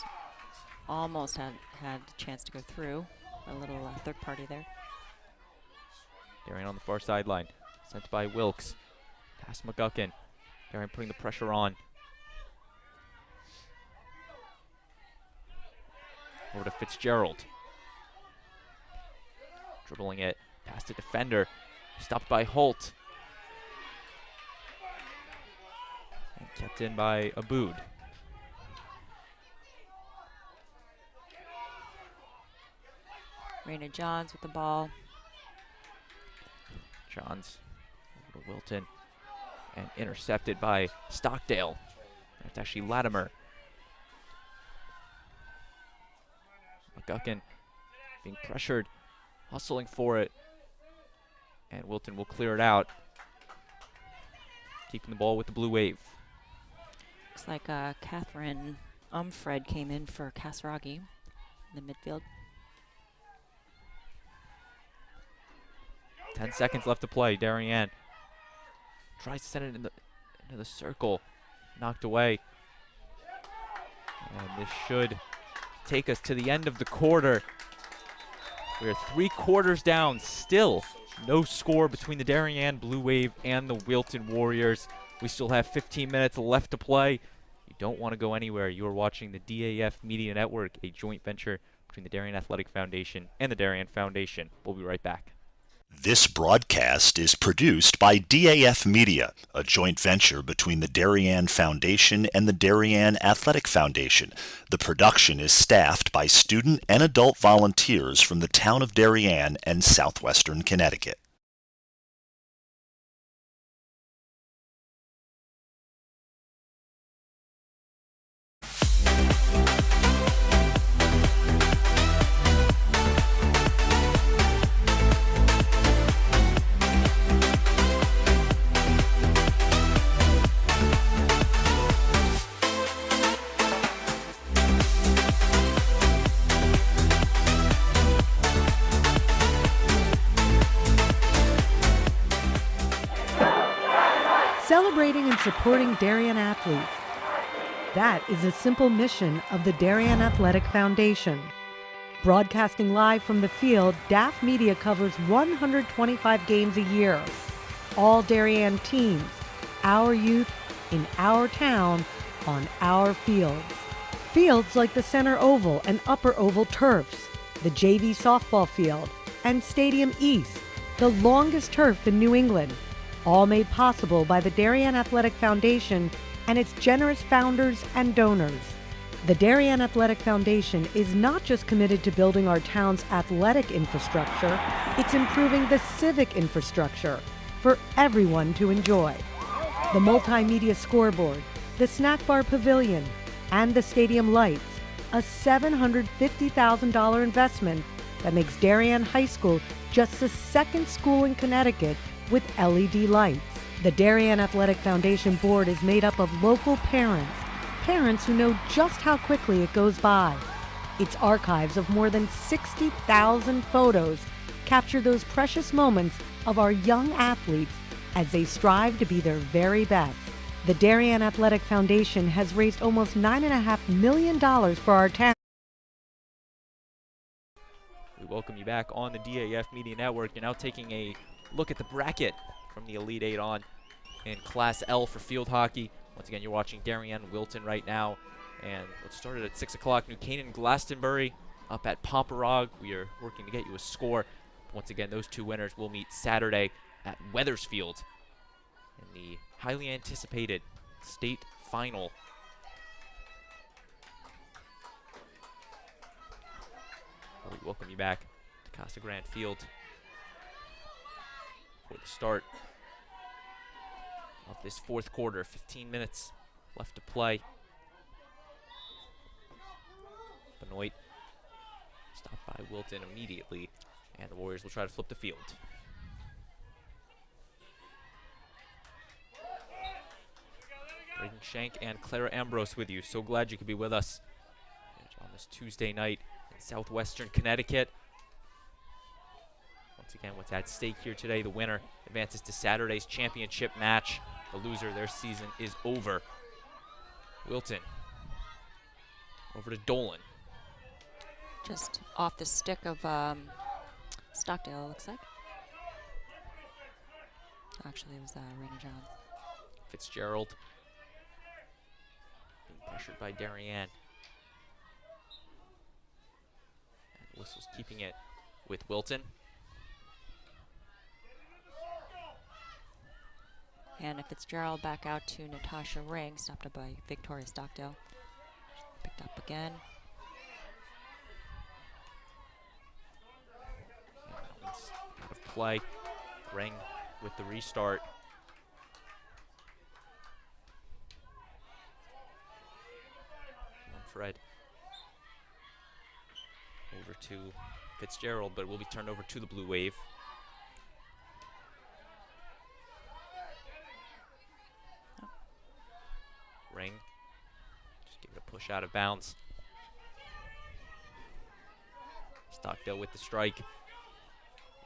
almost had the chance to go through. A little third party there. Darien on the far sideline. Sent by Wilkes. Past McGuckin. Darien putting the pressure on. Over to Fitzgerald. Dribbling it past a defender. Stopped by Holt. And kept in by Aboud. Raina Johns with the ball. Johns over to Wilton. And intercepted by Stockdale. That's actually Latimer. McGuckin being pressured, hustling for it. And Wilton will clear it out. Keeping the ball with the Blue Wave. Looks like Catherine Umfred came in for Casragi in the midfield. 10 seconds left to play. Darien tries to send it into the circle. Knocked away. And this should take us to the end of the quarter. We are 3 quarters down. Still no score between the Darien Blue Wave and the Wilton Warriors. We still have 15 minutes left to play. You don't want to go anywhere. You are watching the DAF Media Network, a joint venture between the Darien Athletic Foundation and the Darien Foundation. We'll be right back. This broadcast is produced by DAF Media, a joint venture between the Darien Foundation and the Darien Athletic Foundation. The production is staffed by student and adult volunteers from the town of Darien and southwestern Connecticut. celebrating and supporting Darien athletes. That is a simple mission of the Darien Athletic Foundation. Broadcasting live from the field, DAF Media covers 125 games a year. All Darien teams, our youth, in our town, on our fields. Fields like the Center Oval and Upper Oval turfs, the JV softball field, and Stadium East, the longest turf in New England, all made possible by the Darien Athletic Foundation and its generous founders and donors. The Darien Athletic Foundation is not just committed to building our town's athletic infrastructure, it's improving the civic infrastructure for everyone to enjoy. The multimedia scoreboard, the snack bar pavilion, and the stadium lights, a $750,000 investment that makes Darien High School just the second school in Connecticut with LED lights. The Darien Athletic Foundation board is made up of local parents who know just how quickly it goes by. Its archives of more than 60,000 photos capture those precious moments of our young athletes as they strive to be their very best. The Darien Athletic Foundation has raised almost $9.5 million for our town. We welcome you back on the DAF Media Network. You're now taking a look at the bracket from the Elite 8 on in Class L for field hockey. Once again, you're watching Darien, Wilton right now. And let's start it at 6 o'clock. New Canaan, Glastonbury up at Pomperog. We are working to get you a score. Once again, those two winners will meet Saturday at Wethersfield in the highly anticipated state final. We welcome you back to Casa Grande Field for the start of this fourth quarter. 15 minutes left to play. Benoit stopped by Wilton immediately, and the Warriors will try to flip the field. Braden Shank and Clara Ambrose with you. So glad you could be with us on this Tuesday night in southwestern Connecticut. Once again, what's at stake here today, the winner advances to Saturday's championship match. The loser, their season is over. Wilton over to Dolan. Just off the stick of Stockdale, it looks like. Actually, it was Raina Johns. Fitzgerald being pressured by Darien. And Whistle's keeping it with Wilton. And Fitzgerald back out to Natasha Ring, stopped up by Victoria Stockdale. Picked up again. Out of play. Ring with the restart. Fred over to Fitzgerald, but it will be turned over to the Blue Wave. Ring, just give it a push out of bounds. Stockdale with the strike,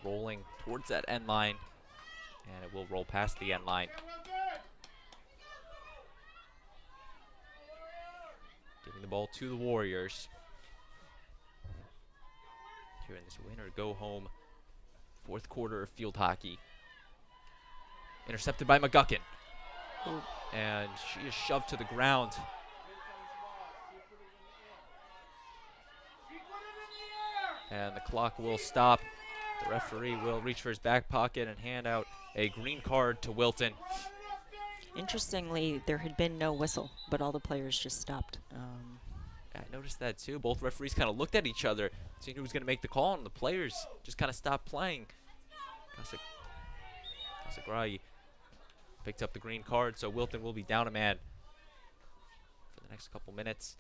rolling towards that end line, and it will roll past the end line. Giving the ball to the Warriors. Here in this winner go home fourth quarter of field hockey. Intercepted by McGuckin. Ooh. And she is shoved to the ground. And the clock will stop. The referee will reach for his back pocket and hand out a green card to Wilton. Interestingly, there had been no whistle, but all the players just stopped. I noticed that too. Both referees kind of looked at each other, seeing who was going to make the call, and the players just kind of stopped playing. Casagrai picked up the green card, so Wilton will be down a man for the next couple minutes.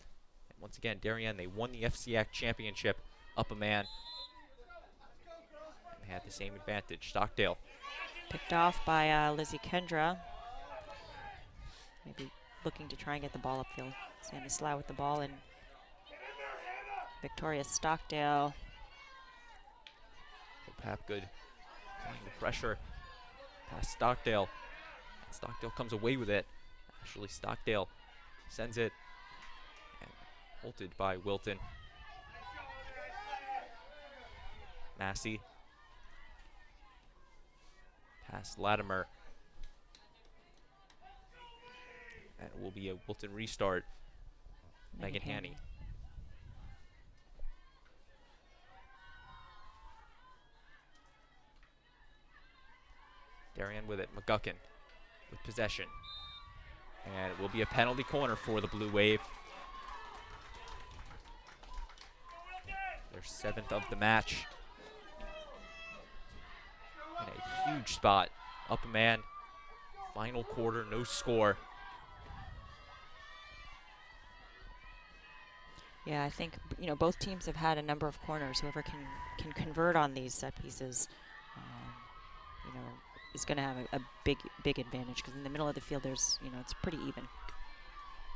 And once again, Darien, they won the FCIAC championship up a man. And they had the same advantage. Stockdale. Picked off by Lizzie Kendra. Maybe looking to try and get the ball upfield. Sammy Slough with the ball, and Victoria Stockdale. Papgood applying the pressure past Stockdale. Stockdale comes away with it. Actually, Stockdale sends it and halted by Wilton. Massey. Past Latimer. And it will be a Wilton restart. Megan Haney. Darien with it. McGuckin with possession. And it will be a penalty corner for the Blue Wave. Their 7th of the match. In a huge spot. Up a man. Final quarter, no score. Yeah, I think both teams have had a number of corners. Whoever can convert on these set pieces, is going to have a big advantage, because in the middle of the field there's it's pretty even.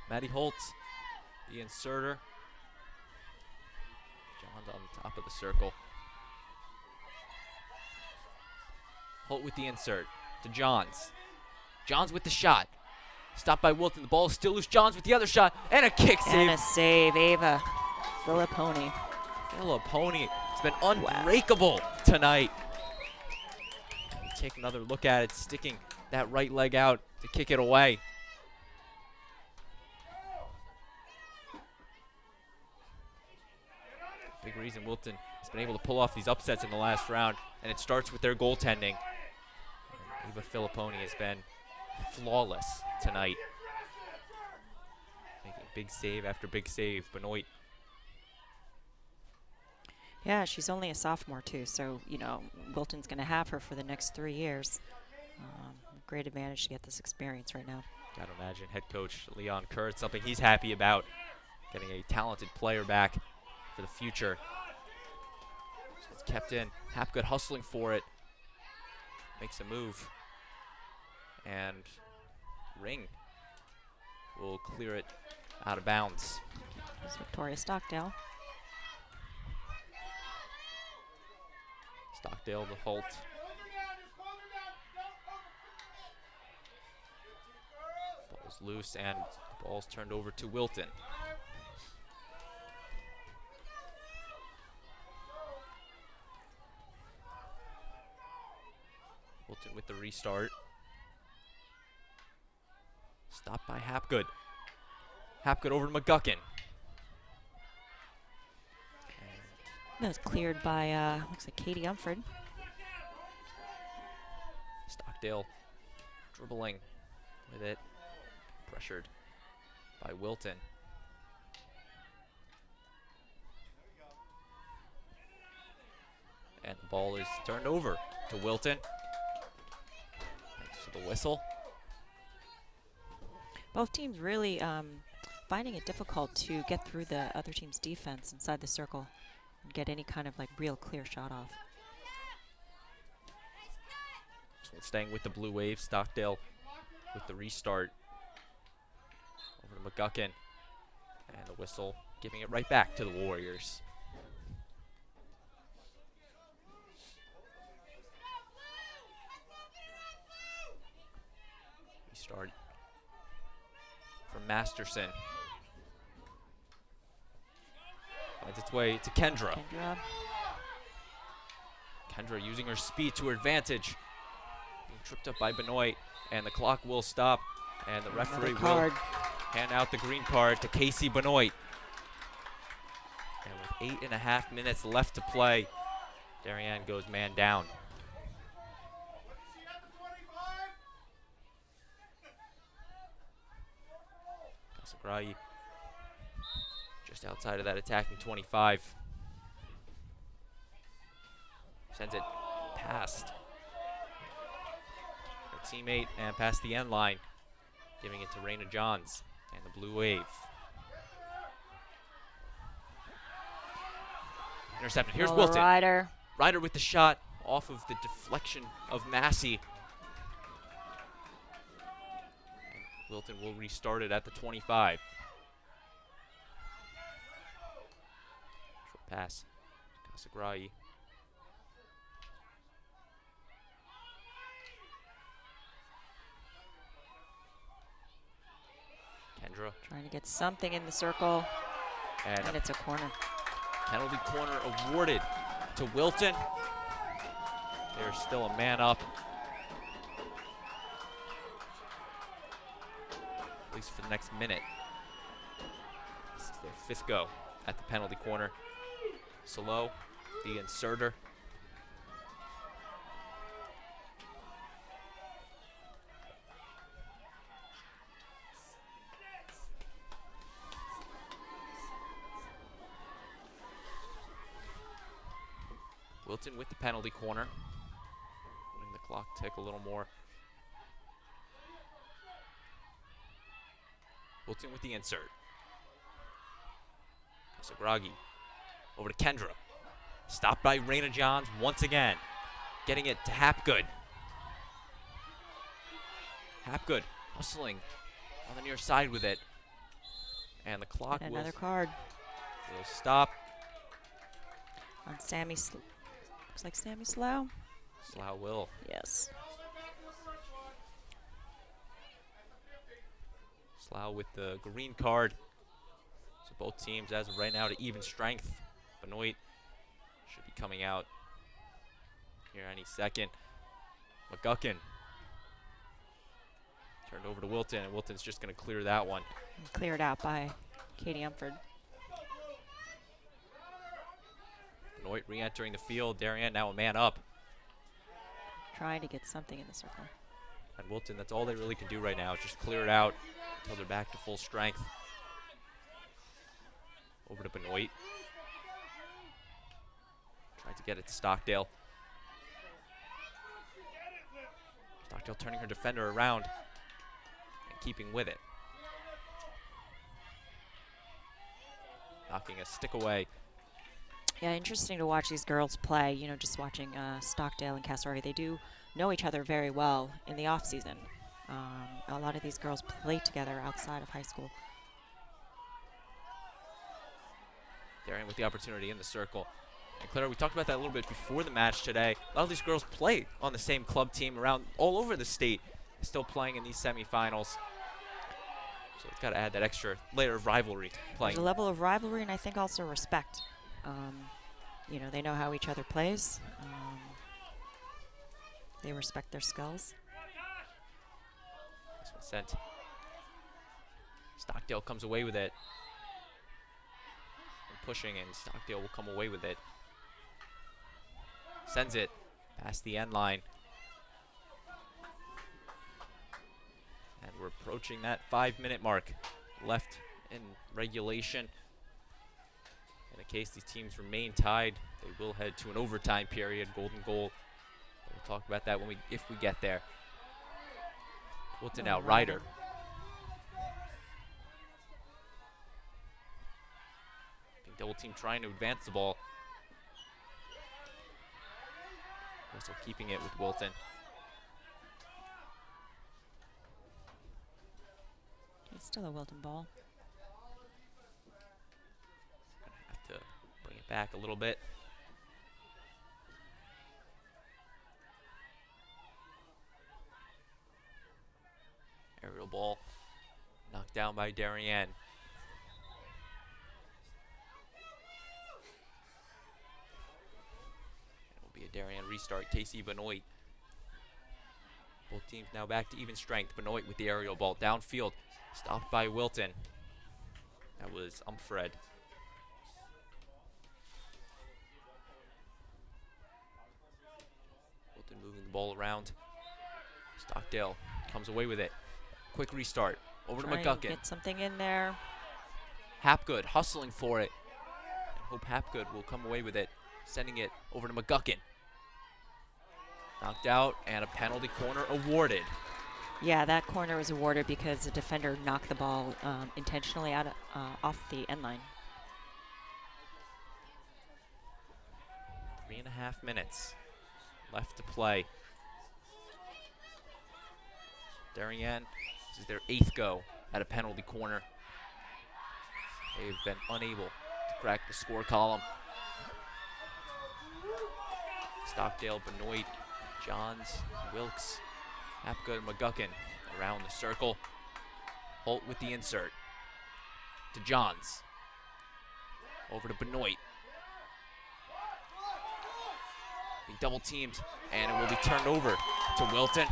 Maddie Holtz, the inserter. John's on the top of the circle. Holt with the insert to Johns. Johns with the shot. Stopped by Wilton. The ball is still loose. Johns with the other shot. And a kick save. And a save, Ava Filipponi. Filipponi has been unbreakable tonight. Take another look at it, sticking that right leg out to kick it away. Big reason Wilton has been able to pull off these upsets in the last round, and it starts with their goaltending. Eva Filipponi has been flawless tonight, making big save after big save. Benoit. Yeah, she's only a sophomore too, so Wilton's going to have her for the next 3 years. Great advantage to get this experience right now. Gotta imagine head coach Leon Kurtz, something he's happy about, getting a talented player back for the future. So it's kept in. Hapgood hustling for it. Makes a move. And Ring will clear it out of bounds. It's Victoria Stockdale. Stockdale to Holt. Ball's loose and the ball's turned over to Wilton. Wilton with the restart. Stopped by Hapgood. Hapgood over to McGuckin. That was cleared by, looks like Katie Umford. Stockdale dribbling with it. Pressured by Wilton. And the ball is turned over to Wilton. Thanks to the whistle. Both teams really finding it difficult to get through the other team's defense inside the circle and get any kind of real clear shot off. So staying with the Blue Wave, Stockdale with the restart. Over to McGuckin. And the whistle giving it right back to the Warriors. Restart from Masterson. Finds its way to Kendra. Kendra using her speed to her advantage. Being tripped up by Benoit, and the clock will stop, and the referee will hand out the green card to Casey Benoit. And with 8.5 minutes left to play, Darien goes man down. Casagrande just outside of that attacking 25. Sends it past her teammate and past the end line, giving it to Raina Johns and the Blue Wave. Intercepted. Here's Wilton. Ryder with the shot off of the deflection of Massey. And Wilton will restart it at the 25. Short pass. Casagrande. Trying to get something in the circle, and it's a corner. Penalty corner awarded to Wilton. There's still a man up, at least for the next minute. This is their 5th go at the penalty corner. Solo, the inserter. Wilton with the penalty corner. Letting the clock tick a little more. Wilton with the insert. Sagragi over to Kendra. Stopped by Raina Johns once again. Getting it to Hapgood. Hapgood hustling on the near side with it. And the clock will stop. On Sammy, looks like Sammy Slough. Slough will. Yes. Slough with the green card. So both teams, as of right now, to even strength. Benoit should be coming out here any second. McGuckin turned over to Wilton, and Wilton's just going to clear that one. Cleared out by Katie Umford. Benoit re-entering the field. Darien now a man up. Trying to get something in the circle. And Wilton, that's all they really can do right now, is just clear it out until they're back to full strength. Over to Benoit. Trying to get it to Stockdale. Stockdale turning her defender around and keeping with it. Knocking a stick away. Yeah, interesting to watch these girls play. You know, just watching Stockdale and Castlereagh, they do know each other very well in the off season. A lot of these girls play together outside of high school. Darien with the opportunity in the circle. And Clara, we talked about that a little bit before the match today. A lot of these girls play on the same club team around all over the state, still playing in these semifinals. So it's got to add that extra layer of rivalry to playing. There's a level of rivalry and I think also respect. You know, they know how each other plays. They respect their skills. This one's sent. Stockdale comes away with it. And pushing, and Stockdale will come away with it. Sends it past the end line. And we're approaching that 5-minute mark left in regulation. In case these teams remain tied, they will head to an overtime period, golden goal. We'll talk about that if we get there. Wilton now, Ryder. Double team trying to advance the ball. Also keeping it with Wilton. It's still a Wilton ball. Have to bring it back a little bit. Aerial ball knocked down by Darien. It will be a Darien restart. Casey Benoit. Both teams now back to even strength. Benoit with the aerial ball downfield. Stopped by Wilton. That was Umfred. Wilton moving the ball around. Stockdale comes away with it. Quick restart. Over to McGuckin. Get something in there. Hapgood hustling for it. And hope Hapgood will come away with it. Sending it over to McGuckin. Knocked out and a penalty corner awarded. Yeah, that corner was awarded because the defender knocked the ball intentionally out off the end line. 3.5 minutes left to play. Darien, this is their 8th go at a penalty corner. They've been unable to crack the score column. Stockdale, Benoit, Johns, Wilkes, Hapgood, McGuckin around the circle. Holt with the insert. to Johns. Over to Benoit. Being double teamed, and it will be turned over to Wilton.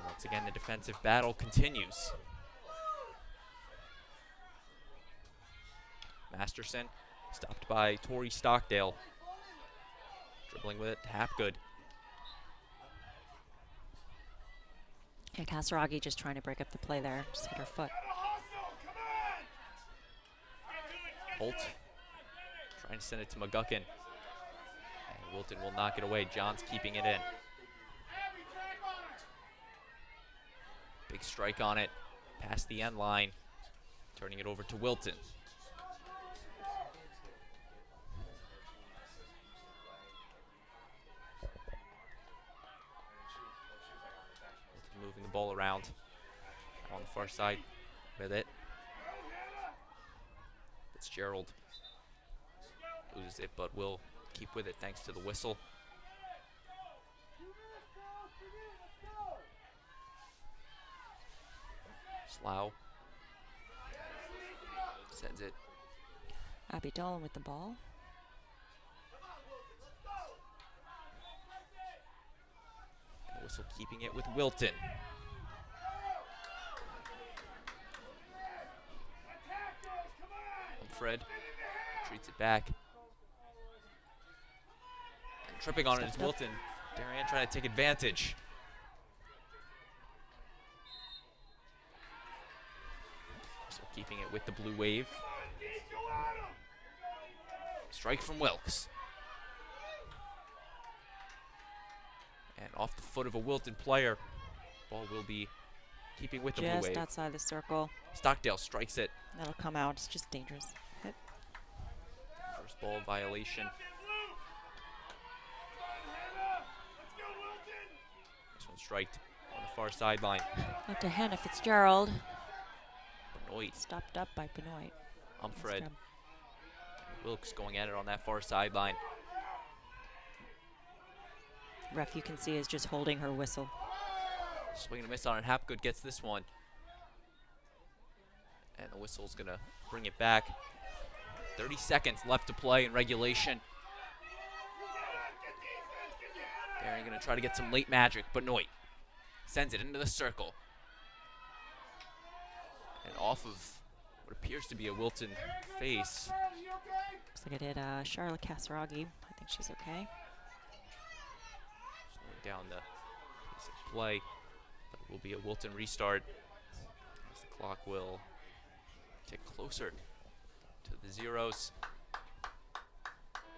Once again, the defensive battle continues. Masterson stopped by Tori Stockdale. Dribbling with it, Hapgood. Yeah, Kasaragi just trying to break up the play there. Just hit her foot. Holt trying to send it to McGuckin. And Wilton will knock it away. Johns keeping it in. Big strike on it. Past the end line. Turning it over to Wilton. Moving the ball around on the far side with it. Fitzgerald loses it, but will keep with it thanks to the whistle. Slough sends it. Abby Dolan with the ball. And the whistle keeping it with Wilton. Fred treats it back. And tripping on it is Wilton. Darien trying to take advantage. So keeping it with the blue wave. Strike from Wilkes. And off the foot of a Wilton player. Ball will be keeping with the blue wave. Just outside the circle. Stockdale strikes it. That'll come out. It's just dangerous. Hit. First ball violation. This one striked on the far sideline. Out to Hannah Fitzgerald. Benoit. Stopped up by Benoit. Fred. Wilkes going at it on that far sideline. Ref, you can see, is just holding her whistle. Swing and a miss on it. Hapgood gets this one. And the whistle's going to bring it back. 30 seconds left to play in regulation. Darien going to try to get some late magic. Benoit sends it into the circle. And off of what appears to be a Wilton face. Looks like it hit Charlotte Kasaragi. I think she's okay. Slowing down the pace of play. But it will be a Wilton restart as the clock will tick closer to the zeros.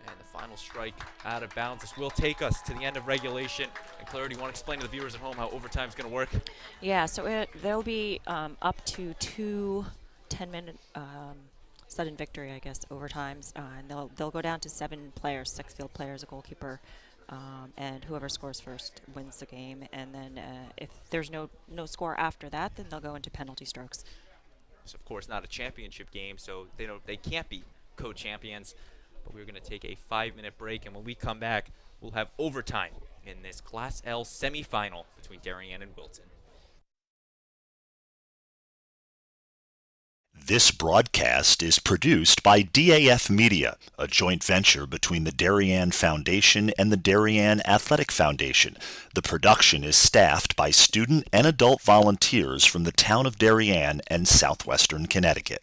And the final strike out of bounds. This will take us to the end of regulation. And Claire, do you want to explain to the viewers at home how overtime is going to work? Yeah, so they'll be up to 2 10-minute sudden victory, I guess, overtimes. And they'll go down to 7 players, 6 field players, a goalkeeper, and whoever scores first wins the game. And then if there's no score after that, then they'll go into penalty strokes. It's of course not a championship game, so they can't be co-champions. But we're going to take a 5-minute break, and when we come back, we'll have overtime in this Class L semifinal between Darien and Wilton. This broadcast is produced by DAF Media, a joint venture between the Darien Foundation and the Darien Athletic Foundation. The production is staffed by student and adult volunteers from the town of Darien and southwestern Connecticut.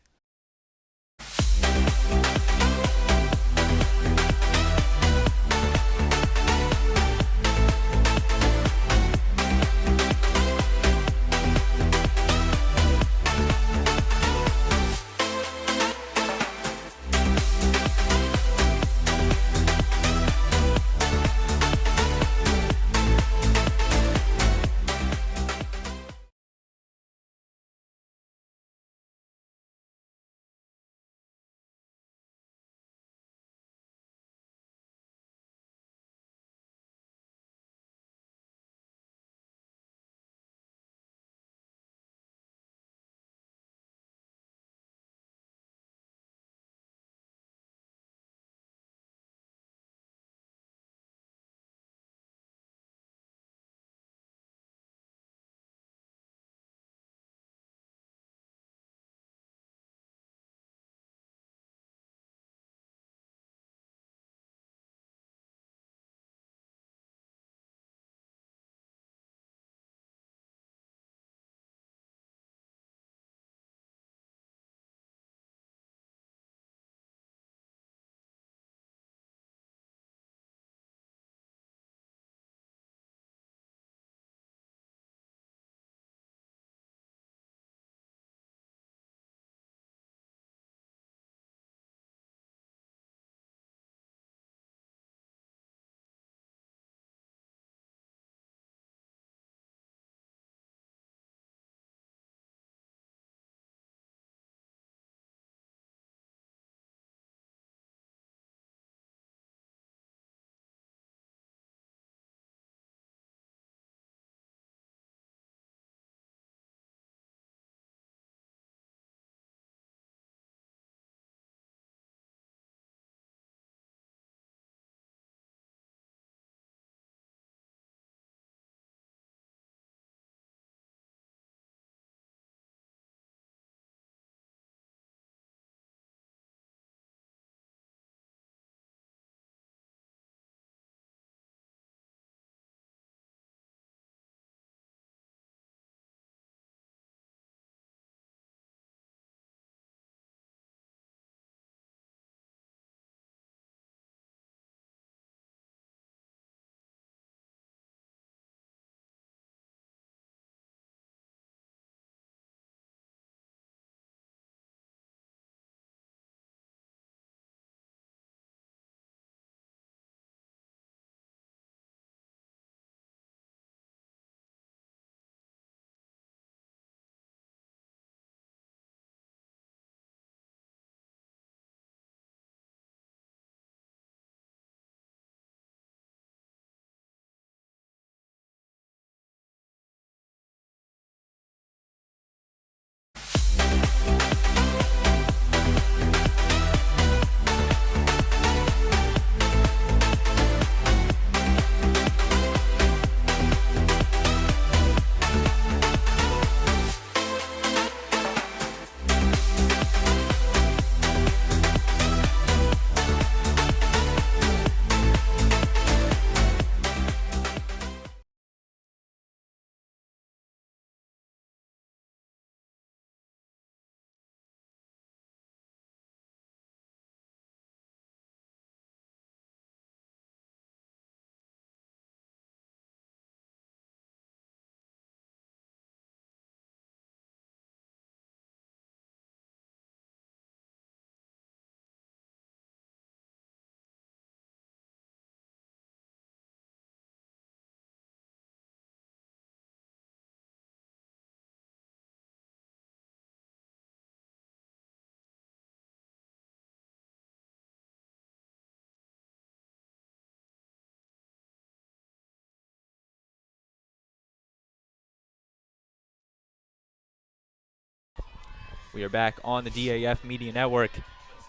We are back on the DAF Media Network,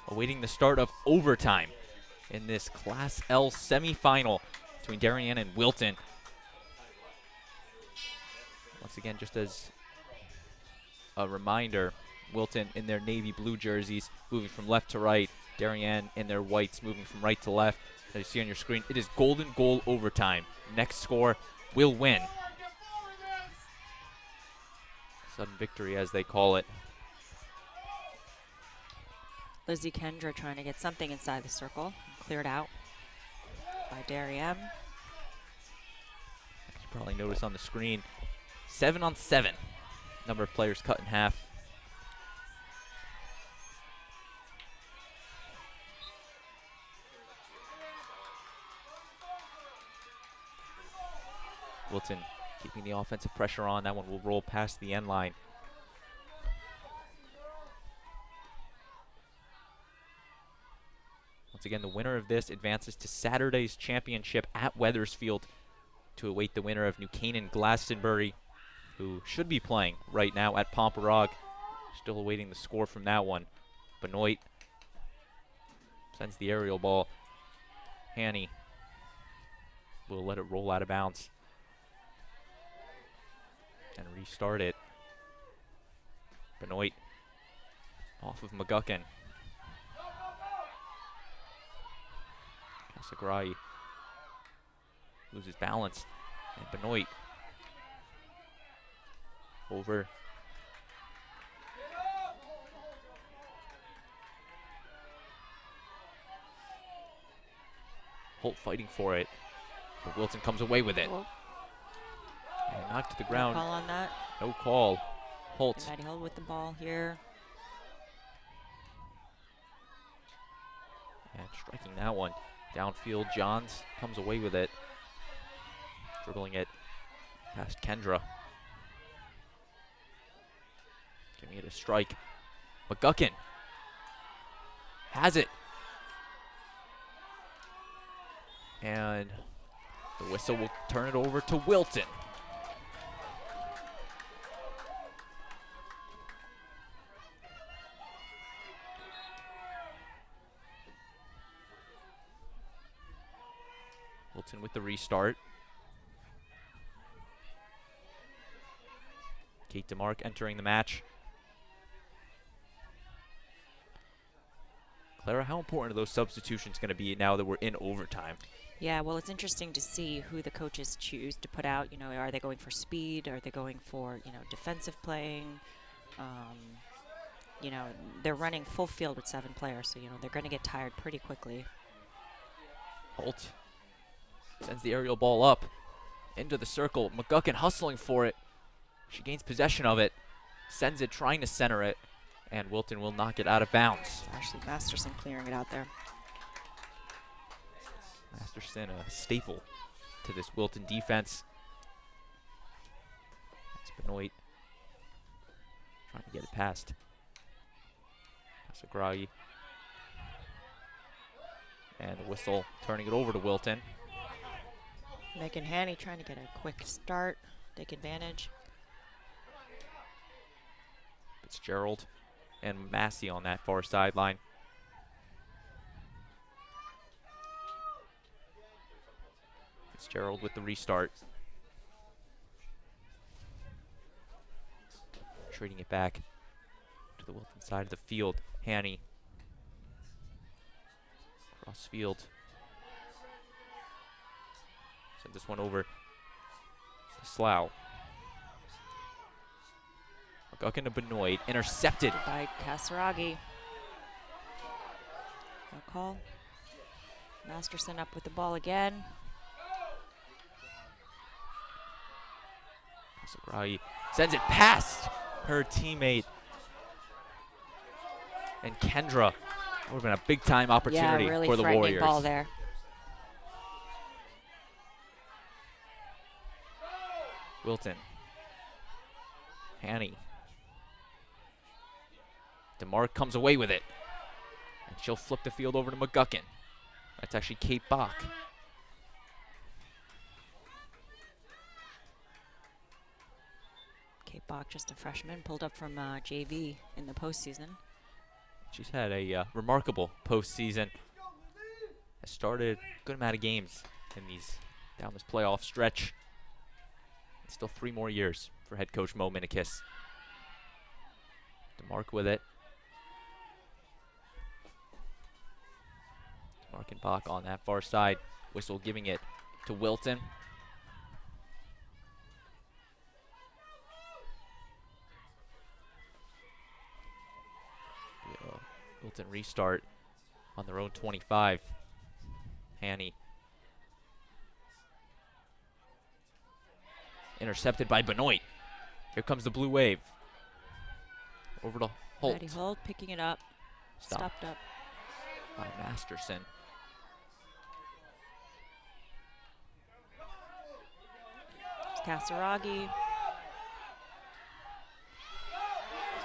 awaiting the start of overtime in this Class L semifinal between Darien and Wilton. Once again, just as a reminder, Wilton in their navy blue jerseys, moving from left to right. Darien in their whites, moving from right to left. As you see on your screen, it is golden goal overtime. Next score will win. Sudden victory, as they call it. Lizzie Kendra trying to get something inside the circle. Cleared out by Darien. As you probably notice on the screen, 7-on-7. Number of players cut in half. Wilton keeping the offensive pressure on. That one will roll past the end line. Once again, the winner of this advances to Saturday's championship at Wethersfield to await the winner of New Canaan Glastonbury, who should be playing right now at Pomperog. Still awaiting the score from that one. Benoit sends the aerial ball. Hanny will let it roll out of bounds and restart it. Benoit off of McGuckin. Casagrai loses balance, and Benoit over. Holt fighting for it, but Wilton comes away with it. And knocked to the ground. No call on that. No call. Holt. Maddie Hill with the ball here. And striking that one. Downfield, Johns comes away with it. Dribbling it past Kendra. Giving it a strike. McGuckin has it. And the whistle will turn it over to Wilton. Wilton with the restart. Kate DeMark entering the match. Clara, how important are those substitutions going to be now that we're in overtime? Yeah, well, it's interesting to see who the coaches choose to put out. You know, are they going for speed? Are they going for, you know, defensive playing? You know, they're running full field with 7 players, so, you know, they're going to get tired pretty quickly. Holt sends the aerial ball up into the circle. McGuckin hustling for it. She gains possession of it, sends it, trying to center it, and Wilton will knock it out of bounds. Ashley Masterson clearing it out there. Masterson, a staple to this Wilton defense. That's Benoit trying to get it past Casagrai. And the whistle turning it over to Wilton. Megan Hanny trying to get a quick start, take advantage. Fitzgerald and Massey on that far sideline. Fitzgerald with the restart. Trading it back to the Wilton side of the field. Hanny. Cross field. Send this one over to Slough. McGuckin to Benoit, intercepted by Casaraghi. No call. Masterson up with the ball again. Casagrai sends it past her teammate. And Kendra. That would have been a big time opportunity really for the Warriors. Ball there. Wilton. Hanny. DeMark comes away with it. And she'll flip the field over to McGuckin. That's actually Kate Bach. Kate Bach, just a freshman, pulled up from JV in the postseason. She's had a remarkable postseason. Has started a good amount of games in down this playoff stretch. Still 3 more years for head coach Mo Minikis. DeMark with it. DeMark and Bach on that far side. Whistle giving it to Wilton. Wilton restart on their own 25. Hanny. Intercepted by Benoit. Here comes the blue wave. Over to Holt. Maddie Holt picking it up. Stopped up by Masterson. Casaraghi.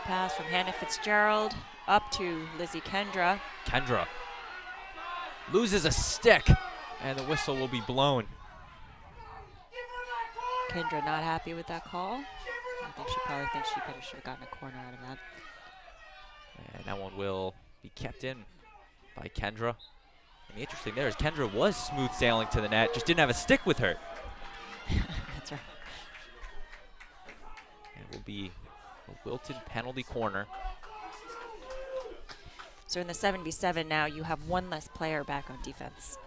Pass from Hannah Fitzgerald up to Lizzie Kendra. Kendra loses a stick, and the whistle will be blown. Kendra not happy with that call. I think she probably thinks she should have gotten a corner out of that. And that one will be kept in by Kendra. And the interesting there is Kendra was smooth sailing to the net, just didn't have a stick with her. That's right. And it will be a Wilton penalty corner. So in the 7v7 now, you have one less player back on defense.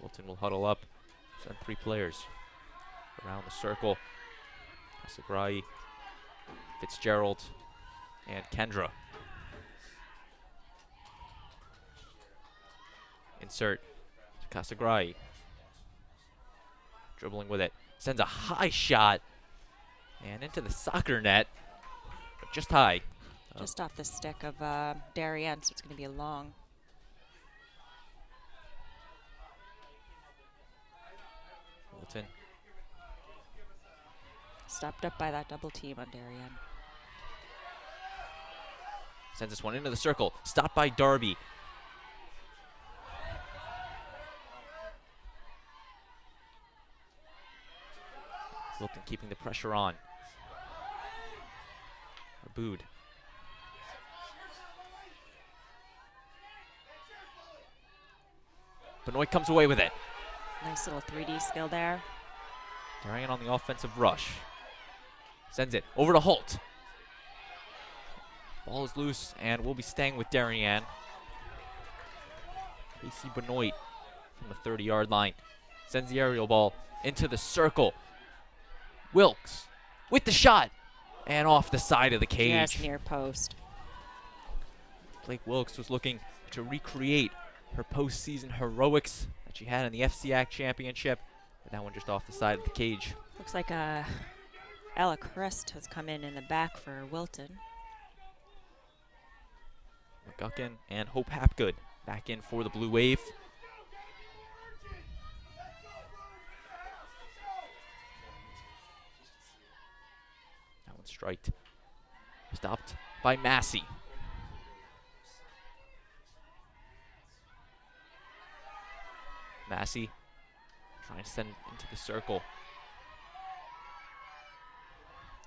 Wilton will huddle up, send 3 players around the circle. Casagrai, Fitzgerald, and Kendra. Insert to Casagrai. Dribbling with it. Sends a high shot. And into the soccer net. But just high. Just off the stick of Darien, so it's going to be a long. Wilton. Stopped up by that double team on Darien. Sends this one into the circle. Stopped by Darby. Wilton keeping the pressure on. Booed. Benoit comes away with it. Nice little 3D skill there. Darien on the offensive rush. Sends it over to Holt. Ball is loose and we'll be staying with Darien. Casey Benoit from the 30-yard line. Sends the aerial ball into the circle. Wilkes with the shot. And off the side of the cage. Yes, near post. Blake Wilkes was looking to recreate her postseason heroics that she had in the FCIAC championship. But that one just off the side of the cage. Looks like Ella Crest has come in the back for Wilton. McGuckin and Hope Hapgood back in for the Blue Wave. That one striked. Stopped by Massey. Massey trying to send it into the circle.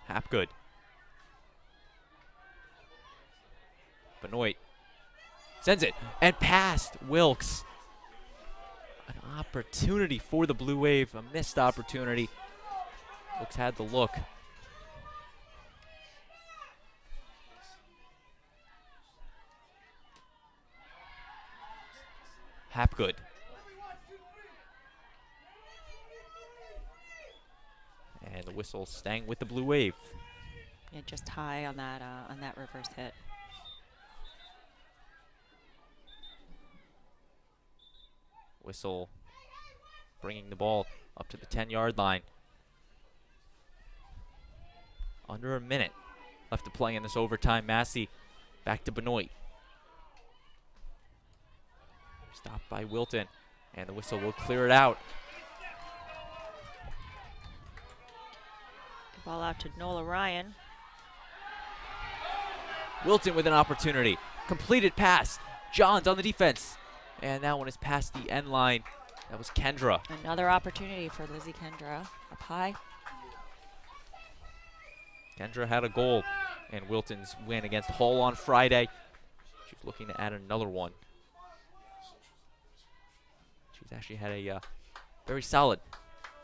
Hapgood. Benoit sends it and past Wilkes. An opportunity for the Blue Wave, a missed opportunity. Wilkes had the look. Hapgood. And the whistle staying with the Blue Wave. Yeah, just high on that reverse hit. Whistle bringing the ball up to the 10-yard line. Under a minute left to play in this overtime. Massey back to Benoit. Stopped by Wilton, and the whistle will clear it out. Ball out to Nola Ryan. Wilton with an opportunity. Completed pass. Johns on the defense. And that one is past the end line That was Kendra. Another opportunity for Lizzie Kendra up high. Kendra had a goal in Wilton's win against Hull on Friday. She's looking to add another one. She's actually had a very solid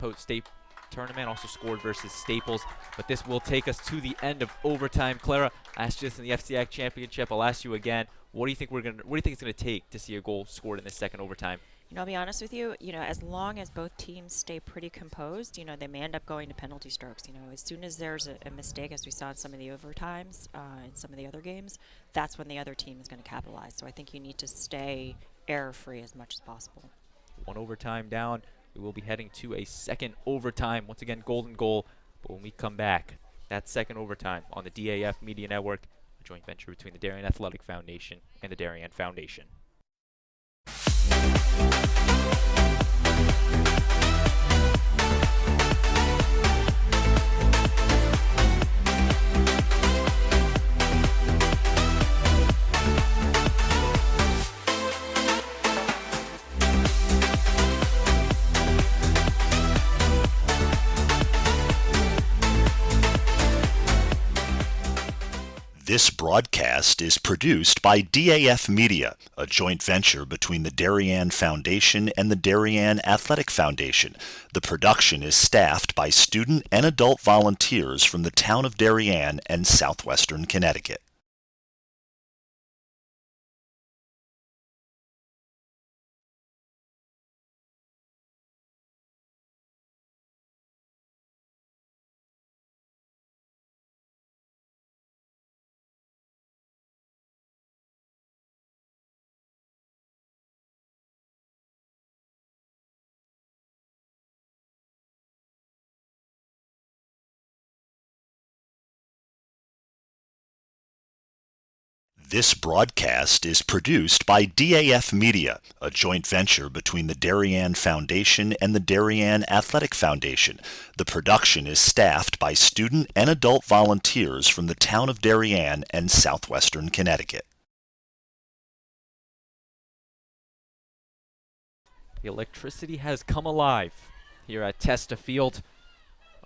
post-state tournament, also scored versus Staples. But this will take us to the end of overtime. Clara, I asked you this in the FCIAC championship. I'll ask you again. What do you think it's going to take to see a goal scored in this second overtime? You know, I'll be honest with you, as long as both teams stay pretty composed, they may end up going to penalty strokes. As soon as there's a mistake, as we saw in some of the overtimes in some of the other games, that's when the other team is going to capitalize. So I think you need to stay error-free as much as possible. One overtime down. We will be heading to a second overtime. Once again, golden goal. But when we come back, that second overtime on the DAF Media Network, a joint venture between the Darien Athletic Foundation and the Darien Foundation. This broadcast is produced by DAF Media, a joint venture between the Darien Foundation and the Darien Athletic Foundation. The production is staffed by student and adult volunteers from the town of Darien and southwestern Connecticut. This broadcast is produced by DAF Media, a joint venture between the Darien Foundation and the Darien Athletic Foundation. The production is staffed by student and adult volunteers from the town of Darien and southwestern Connecticut. The electricity has come alive here at Testa Field,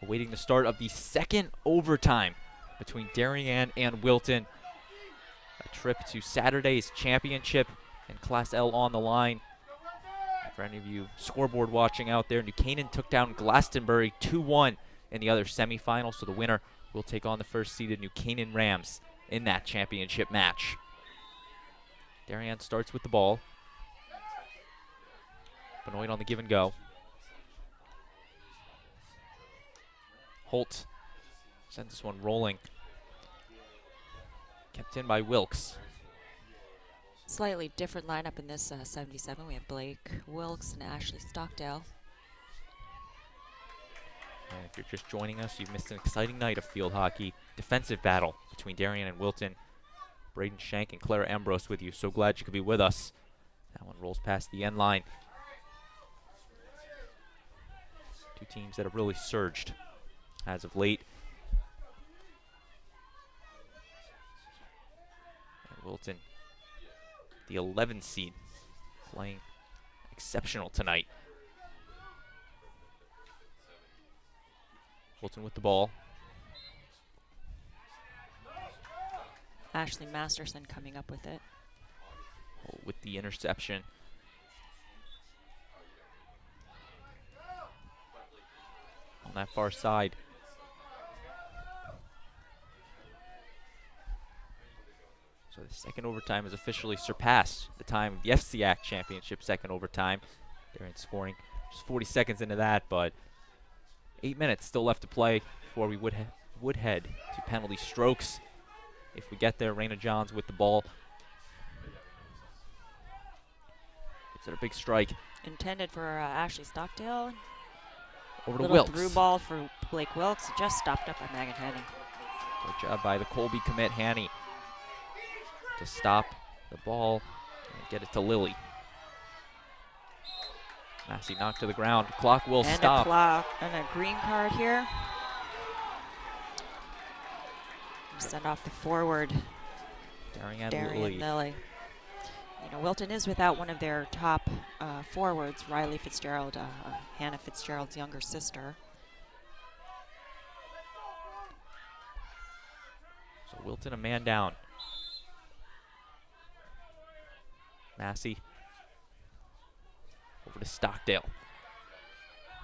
awaiting the start of the second overtime between Darien and Wilton. A trip to Saturday's championship and Class L on the line. For any of you scoreboard watching out there, New Canaan took down Glastonbury 2-1 in the other semifinal, so the winner will take on the first-seeded New Canaan Rams in that championship match. Darien starts with the ball. Benoit on the give and go. Holt sends this one rolling. Kept in by Wilkes. Slightly different lineup in this 77. We have Blake Wilkes and Ashley Stockdale. And if you're just joining us, you've missed an exciting night of field hockey. Defensive battle between Darien and Wilton. Braden Shank and Clara Ambrose with you. So glad you could be with us. That one rolls past the end line. Two teams that have really surged as of late. Wilton, the 11th seed, playing exceptional tonight. Wilton with the ball. Ashley Masterson coming up with it. With the interception. On that far side. So the second overtime has officially surpassed the time of the FCIAC championship second overtime. Darien scoring just 40 seconds into that, but 8 minutes still left to play before we would head to penalty strokes. If we get there, Raina Johns with the ball. Is it a big strike? Intended for Ashley Stockdale. Over to Little Wilkes. through ball for Blake Wilkes, just stopped up by Megan Henning. Good job by the Colby commit, Hanny, to stop the ball and get it to Lily. Massey knocked to the ground. Clock will stop. And a green card here. Send off the forward. Darien Lily. you know, Wilton is without one of their top forwards, Riley Fitzgerald, Hannah Fitzgerald's younger sister. So Wilton a man down. Massey over to Stockdale.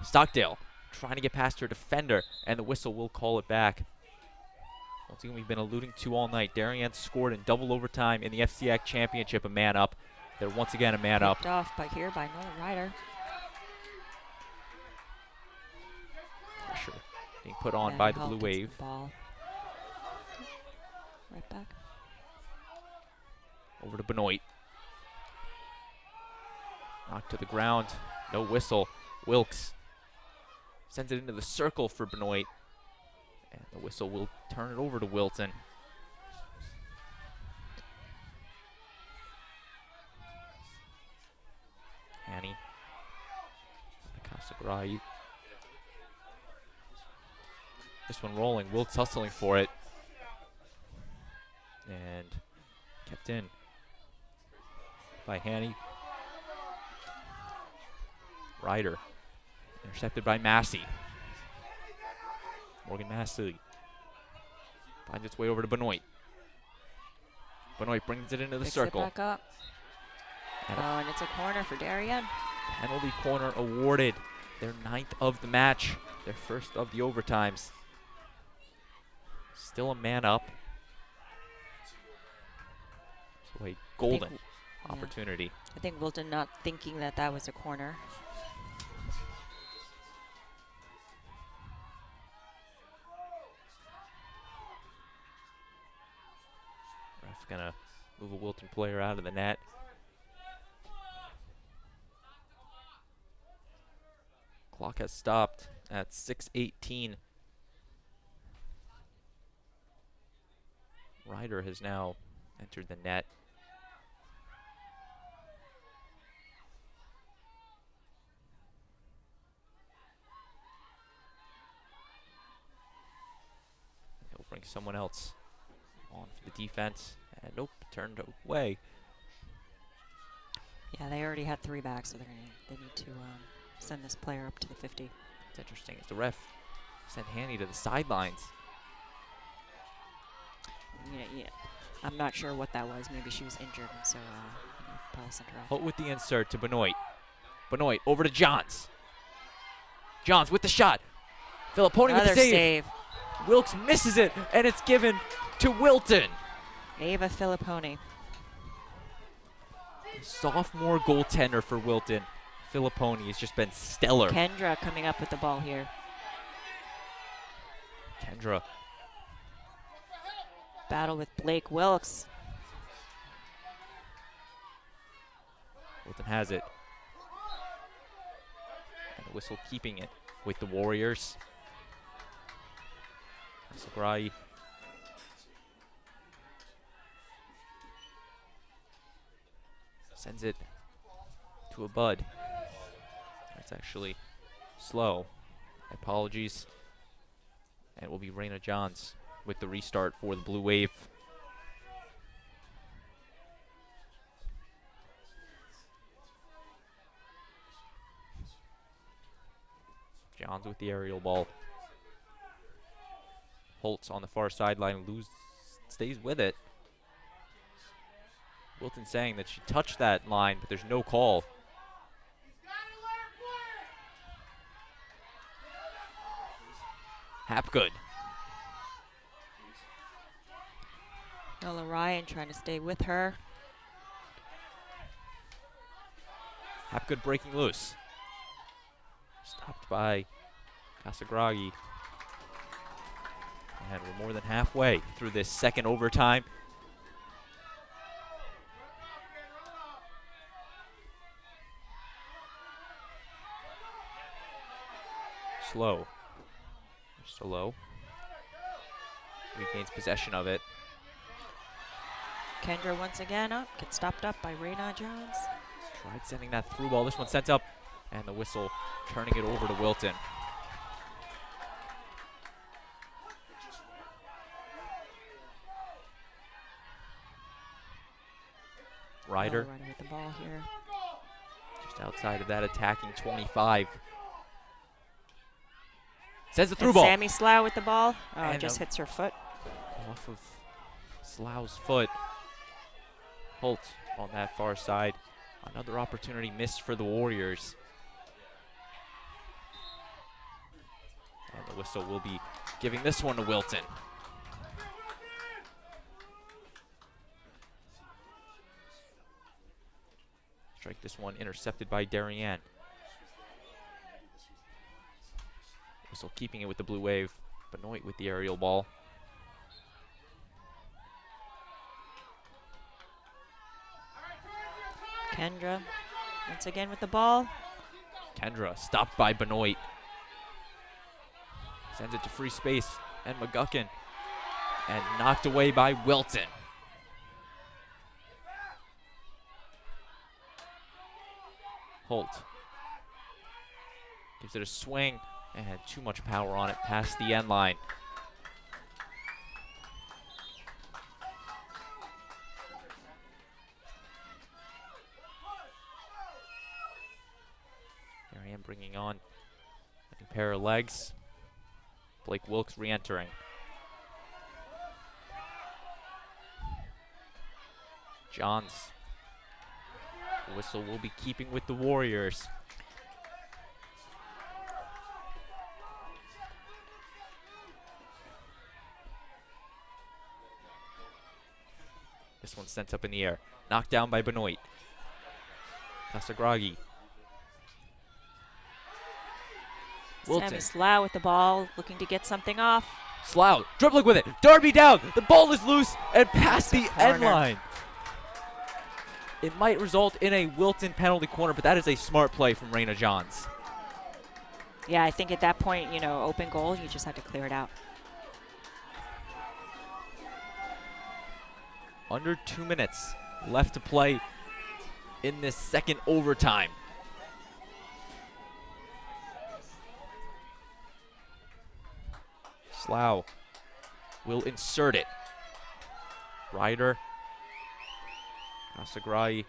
Stockdale trying to get past her defender, and the whistle will call it back. Once again, we've been alluding to all night. Darien scored in double overtime in the FCIAC championship, a man up. They're once again a man up. Picked off by Nolan Ryder. Pressure being put on by the Blue Wave. The ball. Right back. Over to Benoit. Knocked to the ground. No whistle. Wilkes sends it into the circle for Benoit. And the whistle will turn it over to Wilton. Hanny. Casagrai. This one rolling. Wilkes hustling for it. And kept in by Hanny. Ryder. Intercepted by Massey. Morgan Massey finds its way over to Benoit. Benoit brings it into the circle. It back up. And it's a corner for Darien. Penalty corner awarded. Their 9th of the match. Their first of the overtimes. Still a man up. So a golden opportunity. I think Wilton not thinking that that was a corner. Ref gonna move a Wilton player out of the net. Clock has stopped at 6:18. Ryder has now entered the net. He'll bring someone else on for the defense. And nope, turned away. Yeah, they already had 3 back, so they need to send this player up to the 50. It's interesting as the ref sent Hanny to the sidelines. Yeah. I'm not sure what that was. Maybe she was injured, and so probably sent her off. Holt with the insert to Benoit. Benoit over to Johns. Johns with the shot. Filipponi with the save. Wilkes misses it, and it's given to Wilton. Ava Filipponi. Sophomore goaltender for Wilton. Filipponi has just been stellar. Kendra coming up with the ball here. Kendra. Battle with Blake Wilkes. Wilton has it. And the whistle keeping it with the Warriors. Sagrai. Sends it to a Bud. That's actually slow. Apologies. And it will be Raina Johns with the restart for the Blue Wave. Johns with the aerial ball. Holtz on the far sideline, stays with it. Wilton saying that she touched that line, but there's no call. Hapgood. Nola Ryan trying to stay with her. Hapgood breaking loose. Stopped by Casagragi. And we're more than halfway through this second overtime. Slow. Slow. Regains possession of it. Kendra once again up, gets stopped up by Raina Johns. Tried sending that through ball. This one sent up, and the whistle turning it over to Wilton. Ryder. Ryder with the ball here. Just outside of that attacking 25. Sends the through And ball. Sammy Slough with the ball. Oh, And just hits her foot. Off of Slough's foot. Holt on that far side. Another opportunity missed for the Warriors. And the whistle will be giving this one to Wilton. Strike this one intercepted by Darien. Whistle keeping it with the blue wave. Benoit with the aerial ball. Kendra once again with the ball. Kendra stopped by Benoit. Sends it to free space and McGuckin. And knocked away by Wilton. Holt gives it a swing and had too much power on it past the end line. Darien bringing on a new pair of legs. Blake Wilkes re-entering. Johns. The whistle will be keeping with the Warriors. This one's sent up in the air. Knocked down by Benoit. Casagragi. Wilton. Sammy Slough with the ball, looking to get something off. Slough dribbling with it. Darby down. The ball is loose and past the end line. It might result in a Wilton penalty corner, but that is a smart play from Raina Johns. Yeah, I think at that point, you know, open goal, you just have to clear it out. Under 2 minutes left to play in this second overtime. Slough will insert it. Ryder, Asagrai,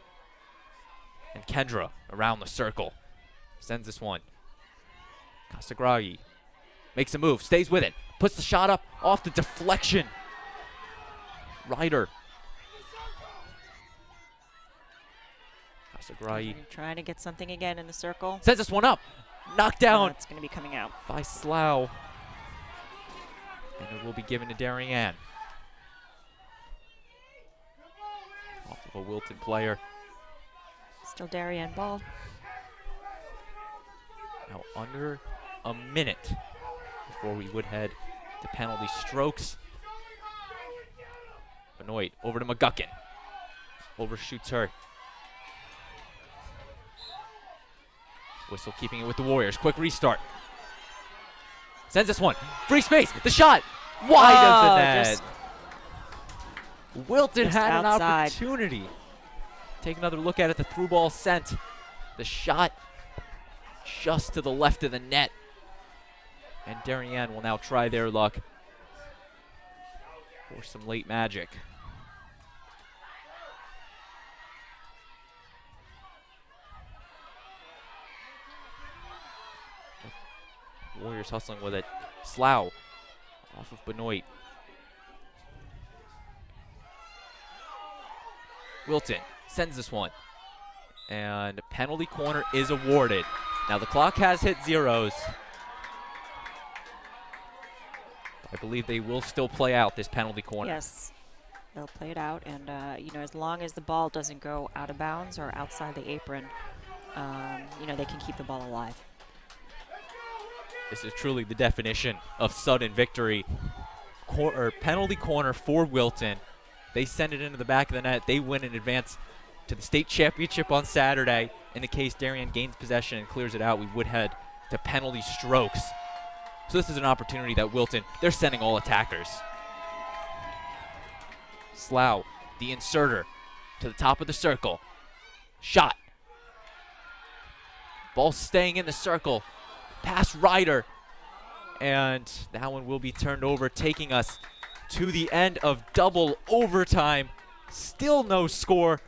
and Kendra around the circle. Sends this one. Casagragi makes a move, stays with it, puts the shot up off the deflection. Ryder. Casagragi trying to get something again in the circle. sends this one up. Knocked down. It's going to be coming out By Slough. And it will be given to Darien. Off of a Wilton player. Still Darien ball. Now under a minute before we would head to penalty strokes. Benoit over to McGuckin. Overshoots her. Whistle keeping it with the Warriors. Quick restart. Sends this one. Free space. The shot. Wide of the net. Wilton just had outside. an opportunity. Take another look at it. The through ball sent. The shot just to the left of the net. And Darien will now try their luck for some late magic. Warriors hustling with it. Slough off of Benoit. Wilton sends this one. And penalty corner is awarded. Now the clock has hit zeros. I believe they will still play out this penalty corner. Yes, they'll play it out. And, you know, as long as the ball doesn't go out of bounds or outside the apron, you know, they can keep the ball alive. This is truly the definition of sudden victory. Penalty corner for Wilton. They send it into the back of the net. They win in advance to the state championship on Saturday. In the case Darien gains possession and clears it out, we would head to penalty strokes. So this is an opportunity that Wilton, they're sending all attackers. Slough, the inserter, to the top of the circle. Shot. Ball staying in the circle. Pass Ryder. And that one will be turned over, taking us to the end of double overtime. Still no score.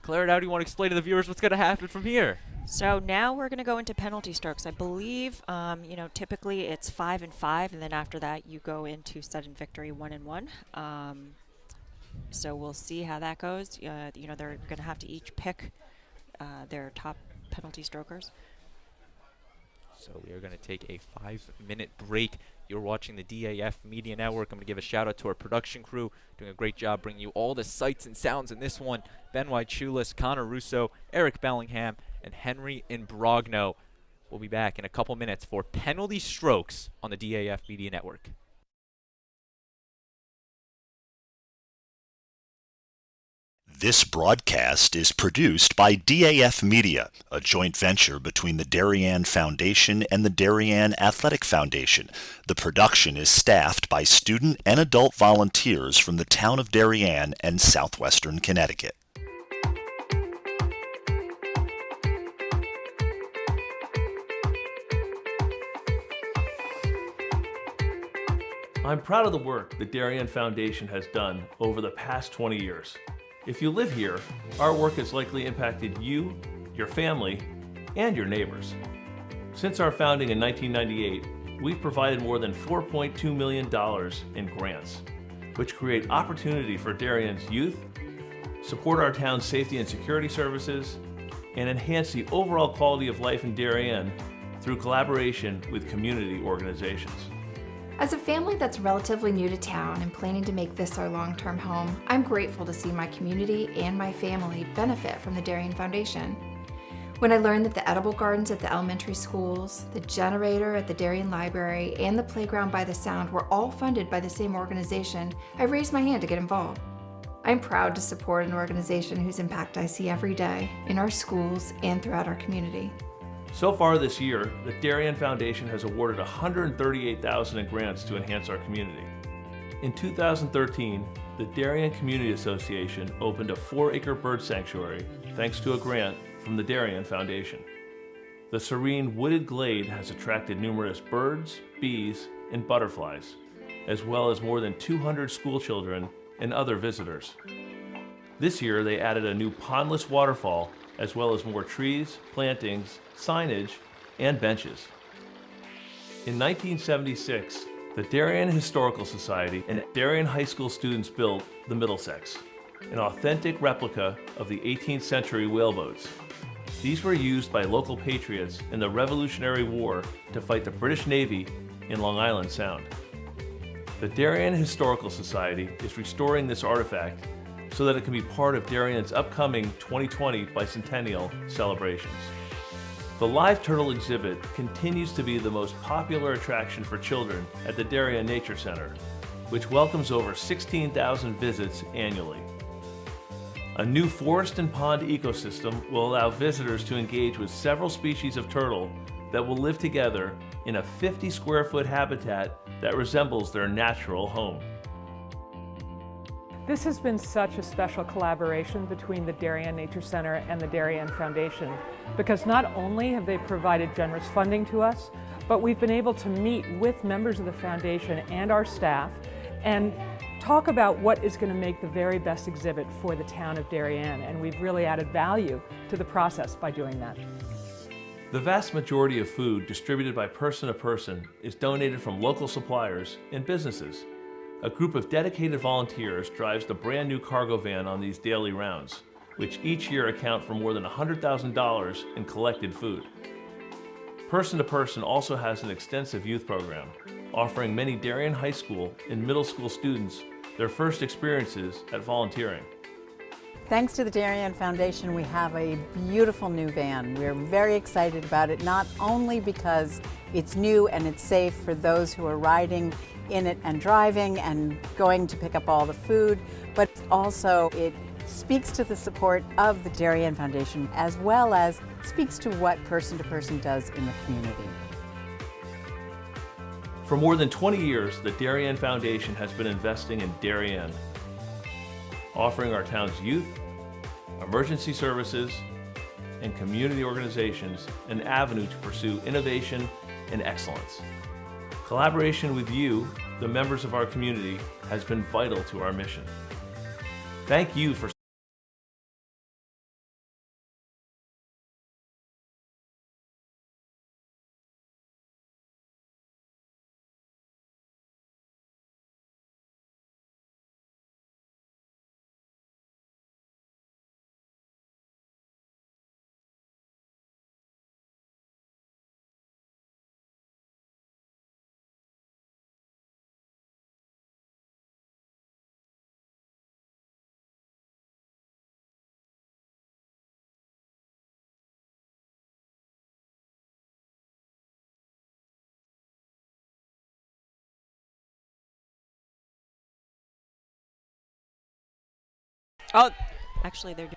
Claire, now do you want to explain to the viewers what's going to happen from here? So now we're going to go into penalty strokes. I believe, typically it's 5 and 5, and then after that you go into sudden victory 1 and 1. So we'll see how that goes. They're going to have to each pick their top penalty strokers. So we are going to take a 5-minute break. You're watching the DAF Media Network. I'm going to give a shout out to our production crew, doing a great job bringing you all the sights and sounds in this one. Ben White-Chulis, Connor Russo, Eric Bellingham, and Henry Imbrogno. We'll be back in a couple minutes for penalty strokes on the DAF Media Network. This broadcast is produced by DAF Media, a joint venture between the Darien Foundation and the Darien Athletic Foundation. The production is staffed by student and adult volunteers from the town of Darien and southwestern Connecticut. I'm proud of the work the Darien Foundation has done over the past 20 years. If you live here, our work has likely impacted you, your family, and your neighbors. Since our founding in 1998, we've provided more than $4.2 million in grants, which create opportunity for Darien's youth, support our town's safety and security services, and enhance the overall quality of life in Darien through collaboration with community organizations. As a family that's relatively new to town and planning to make this our long-term home, I'm grateful to see my community and my family benefit from the Darien Foundation. When I learned that the edible gardens at the elementary schools, the generator at the Darien Library, and the playground by the Sound were all funded by the same organization, I raised my hand to get involved. I'm proud to support an organization whose impact I see every day in our schools and throughout our community. So far this year, the Darien Foundation has awarded $138,000 in grants to enhance our community. In 2013, the Darien Community Association opened a 4-acre bird sanctuary thanks to a grant from the Darien Foundation. The serene wooded glade has attracted numerous birds, bees, and butterflies, as well as more than 200 school children and other visitors. This year, they added a new pondless waterfall, as well as more trees, plantings, signage, and benches. In 1976, the Darien Historical Society and Darien High School students built the Middlesex, an authentic replica of the 18th century whaleboats. These were used by local patriots in the Revolutionary War to fight the British Navy in Long Island Sound. The Darien Historical Society is restoring this artifact so that it can be part of Darien's upcoming 2020 bicentennial celebrations. The live turtle exhibit continues to be the most popular attraction for children at the Darien Nature Center, which welcomes over 16,000 visits annually. A new forest and pond ecosystem will allow visitors to engage with several species of turtle that will live together in a 50-square-foot habitat that resembles their natural home. This has been such a special collaboration between the Darien Nature Center and the Darien Foundation, because not only have they provided generous funding to us, but we've been able to meet with members of the foundation and our staff and talk about what is going to make the very best exhibit for the town of Darien, and we've really added value to the process by doing that. The vast majority of food distributed by Person to Person is donated from local suppliers and businesses. A group of dedicated volunteers drives the brand new cargo van on these daily rounds, which each year account for more than $100,000 in collected food. Person to Person also has an extensive youth program, offering many Darien High School and middle school students their first experiences at volunteering. Thanks to the Darien Foundation, we have a beautiful new van. We're very excited about it, not only because it's new and it's safe for those who are riding in it and driving and going to pick up all the food, but also it speaks to the support of the Darien Foundation, as well as speaks to what Person to Person does in the community. For more than 20 years, the Darien Foundation has been investing in Darien, offering our town's youth, emergency services, and community organizations an avenue to pursue innovation and excellence. Collaboration with you, the members of our community, has been vital to our mission. Thank you for Oh, actually, they're doing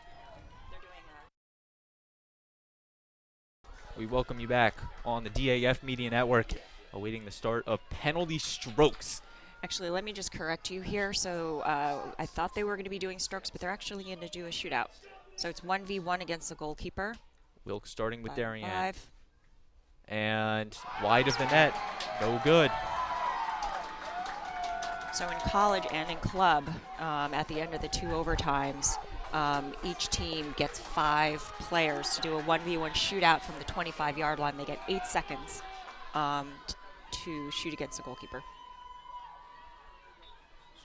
We welcome you back on the DAF Media Network, awaiting the start of penalty strokes. Actually, let me just correct you here. So I thought they were going to be doing strokes, but they're actually going to do a shootout. So it's 1v1 against the goalkeeper. Wilkes starting with 5-5. Darien. And wide of the net, no good. So in college and in club, at the end of the 2 overtimes, each team gets 5 players to do a 1v1 shootout from the 25-yard line. They get 8 seconds to shoot against the goalkeeper.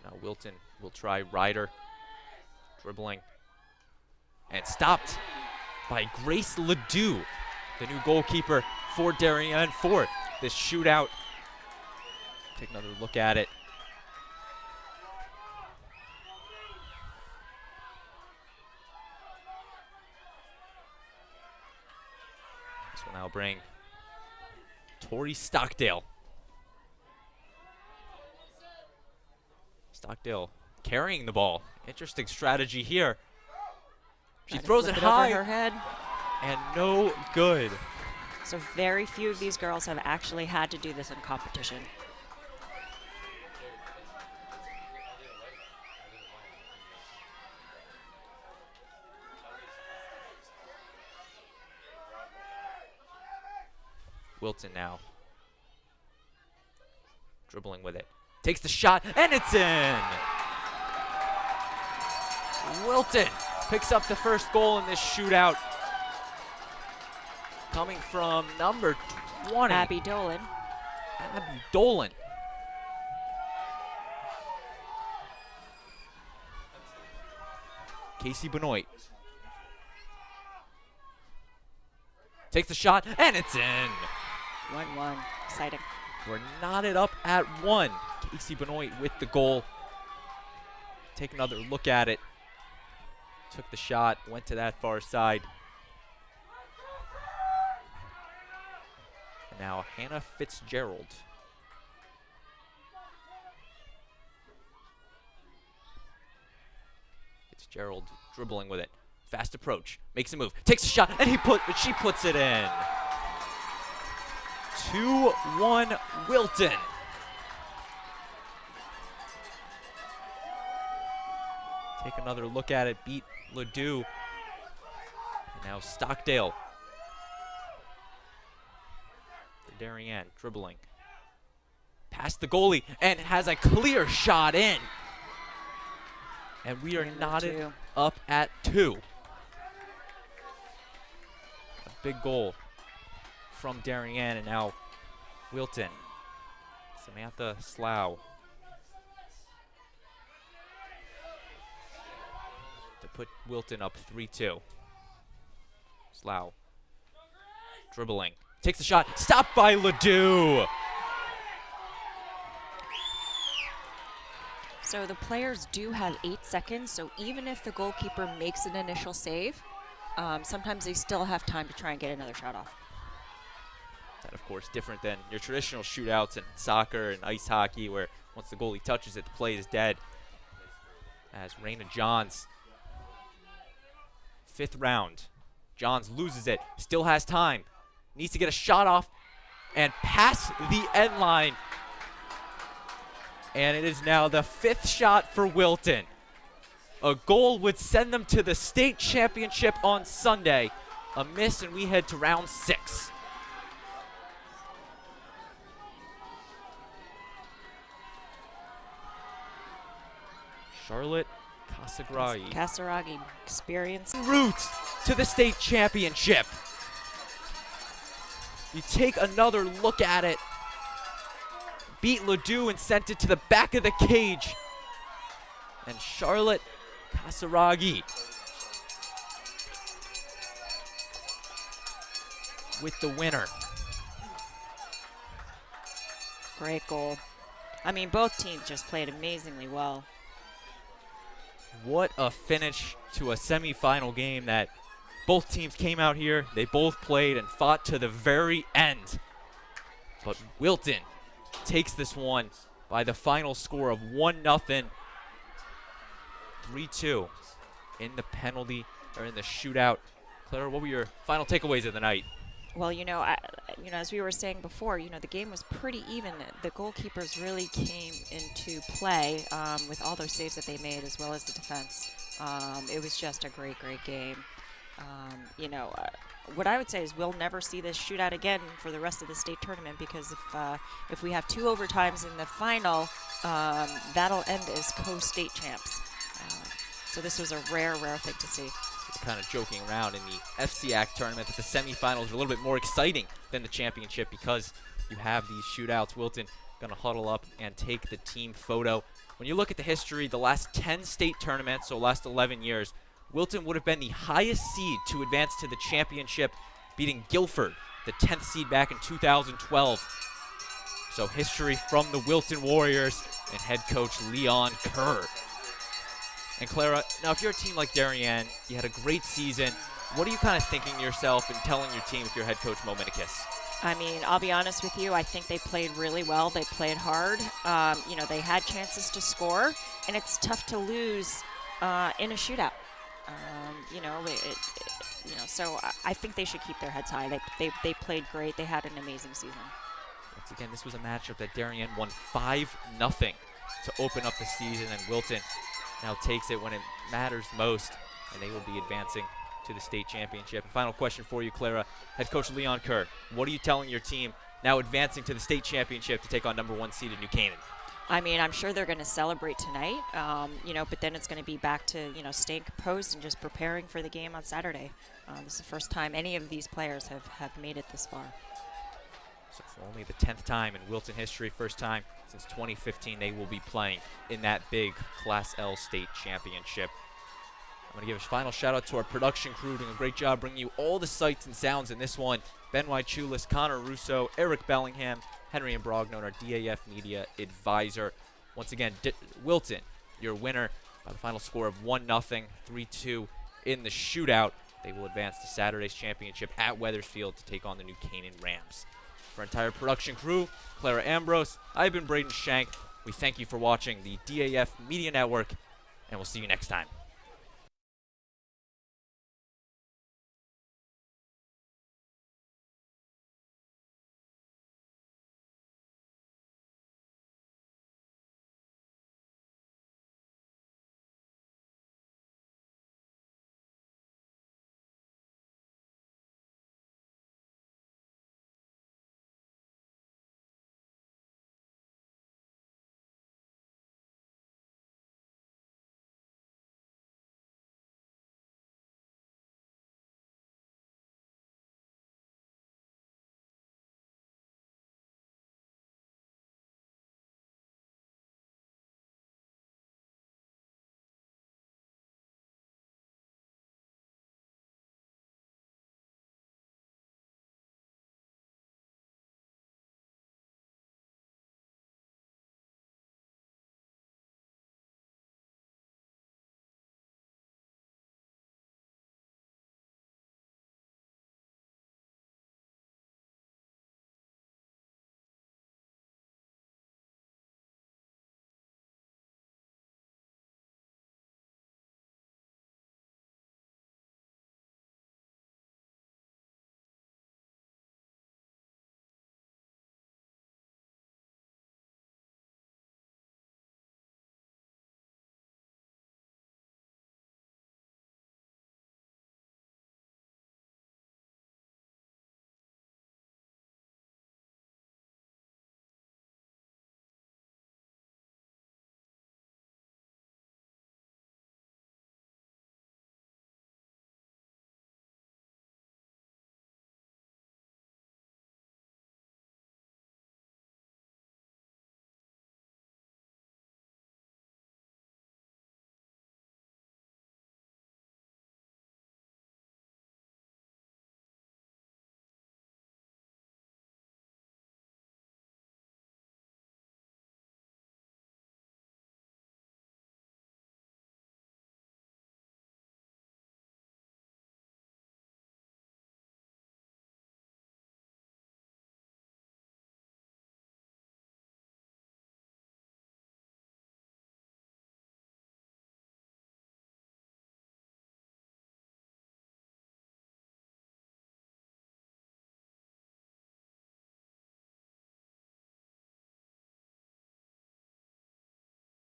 So now Wilton will try Ryder, dribbling, and stopped by Grace Ledoux, the new goalkeeper for Darien for this shootout. Take another look at it. This will now bring Tori Stockdale. Stockdale carrying the ball. Interesting strategy here. She throws it high over her head. And no good. So very few of these girls have actually had to do this in competition. Wilton now dribbling with it. Takes the shot, and it's in! Wilton picks up the first goal in this shootout. Coming from number 20. Abby Dolan. Abby Dolan. Casey Benoit. Takes the shot, and it's in! 1-1. Exciting. We're knotted up at 1. Casey Benoit with the goal. Take another look at it. Took the shot, went to that far side. And now Hannah Fitzgerald. Fitzgerald dribbling with it. Fast approach, makes a move, takes a shot, and she puts it in. 2-1 Wilton. Take another look at it, beat Ledoux. And now Stockdale. For Darien, dribbling. Past the goalie, and has a clear shot in. And we are knotted up at 2. A big goal from Darien, and now Wilton. Samantha Slough to put Wilton up 3-2. Slough dribbling, takes the shot, stopped by Ledoux. So the players do have 8 seconds, so even if the goalkeeper makes an initial save, sometimes they still have time to try and get another shot off. That, of course, different than your traditional shootouts in soccer and ice hockey, where once the goalie touches it, the play is dead. As Raina Johns, 5th round. Johns loses it, still has time, needs to get a shot off and pass the end line. And it is now the 5th shot for Wilton. A goal would send them to the state championship on Sunday. A miss, and we head to round 6. Charlotte Casaraghi experience. Route to the state championship. You take another look at it. Beat Ledoux and sent it to the back of the cage. And Charlotte Casaraghi with the winner. Great goal. I mean, both teams just played amazingly well. What a finish to a semifinal game that both teams came out here, they both played and fought to the very end. But Wilton takes this one by the final score of 1-0, 3-2. in the penalty, or in the shootout. Clara, what were your final takeaways of the night? Well, as we were saying before, the game was pretty even. The goalkeepers really came into play with all those saves that they made, as well as the defense. It was just a great, great game. What I would say is we'll never see this shootout again for the rest of the state tournament, because if we have 2 overtimes in the final, that'll end as co-state champs. So this was a rare, rare thing to see. Kind of joking around in the CIAC tournament that the semifinals are a little bit more exciting than the championship because you have these shootouts. Wilton going to huddle up and take the team photo. When you look at the history, the last 10 state tournaments, so last 11 years, Wilton would have been the highest seed to advance to the championship, beating Guilford, the 10th seed back in 2012. So history from the Wilton Warriors and head coach Leon Kerr. And Clara, now if you're a team like Darien, you had a great season. What are you kind of thinking to yourself and telling your team if you're head coach Momenicus? I mean, I'll be honest with you. I think they played really well. They played hard. They had chances to score, and it's tough to lose in a shootout. So I think they should keep their heads high. They played great. They had an amazing season. Once again, this was a matchup that Darien won 5-0 to open up the season, and Wilton now takes it when it matters most, and they will be advancing to the state championship. And final question for you, Clara. Head coach Leon Kerr, what are you telling your team now advancing to the state championship to take on #1 seeded New Canaan? I mean, I'm sure they're going to celebrate tonight, but then it's going to be back to, staying composed and just preparing for the game on Saturday. This is the first time any of these players have made it this far. So for only the 10th time in Wilton history, first time since 2015, they will be playing in that big Class L state championship. I'm going to give a final shout out to our production crew doing a great job bringing you all the sights and sounds in this one. Ben Wychulis, Connor Russo, Eric Bellingham, Henry Imbrogno, our DAF Media advisor. Once again, Wilton, your winner by the final score of 1-0, 3-2 in the shootout. They will advance to Saturday's championship at Wethersfield to take on the New Canaan Rams. For our entire production crew, Clara Ambrose, I've been Braden Shank. We thank you for watching the DAF Media Network, and we'll see you next time.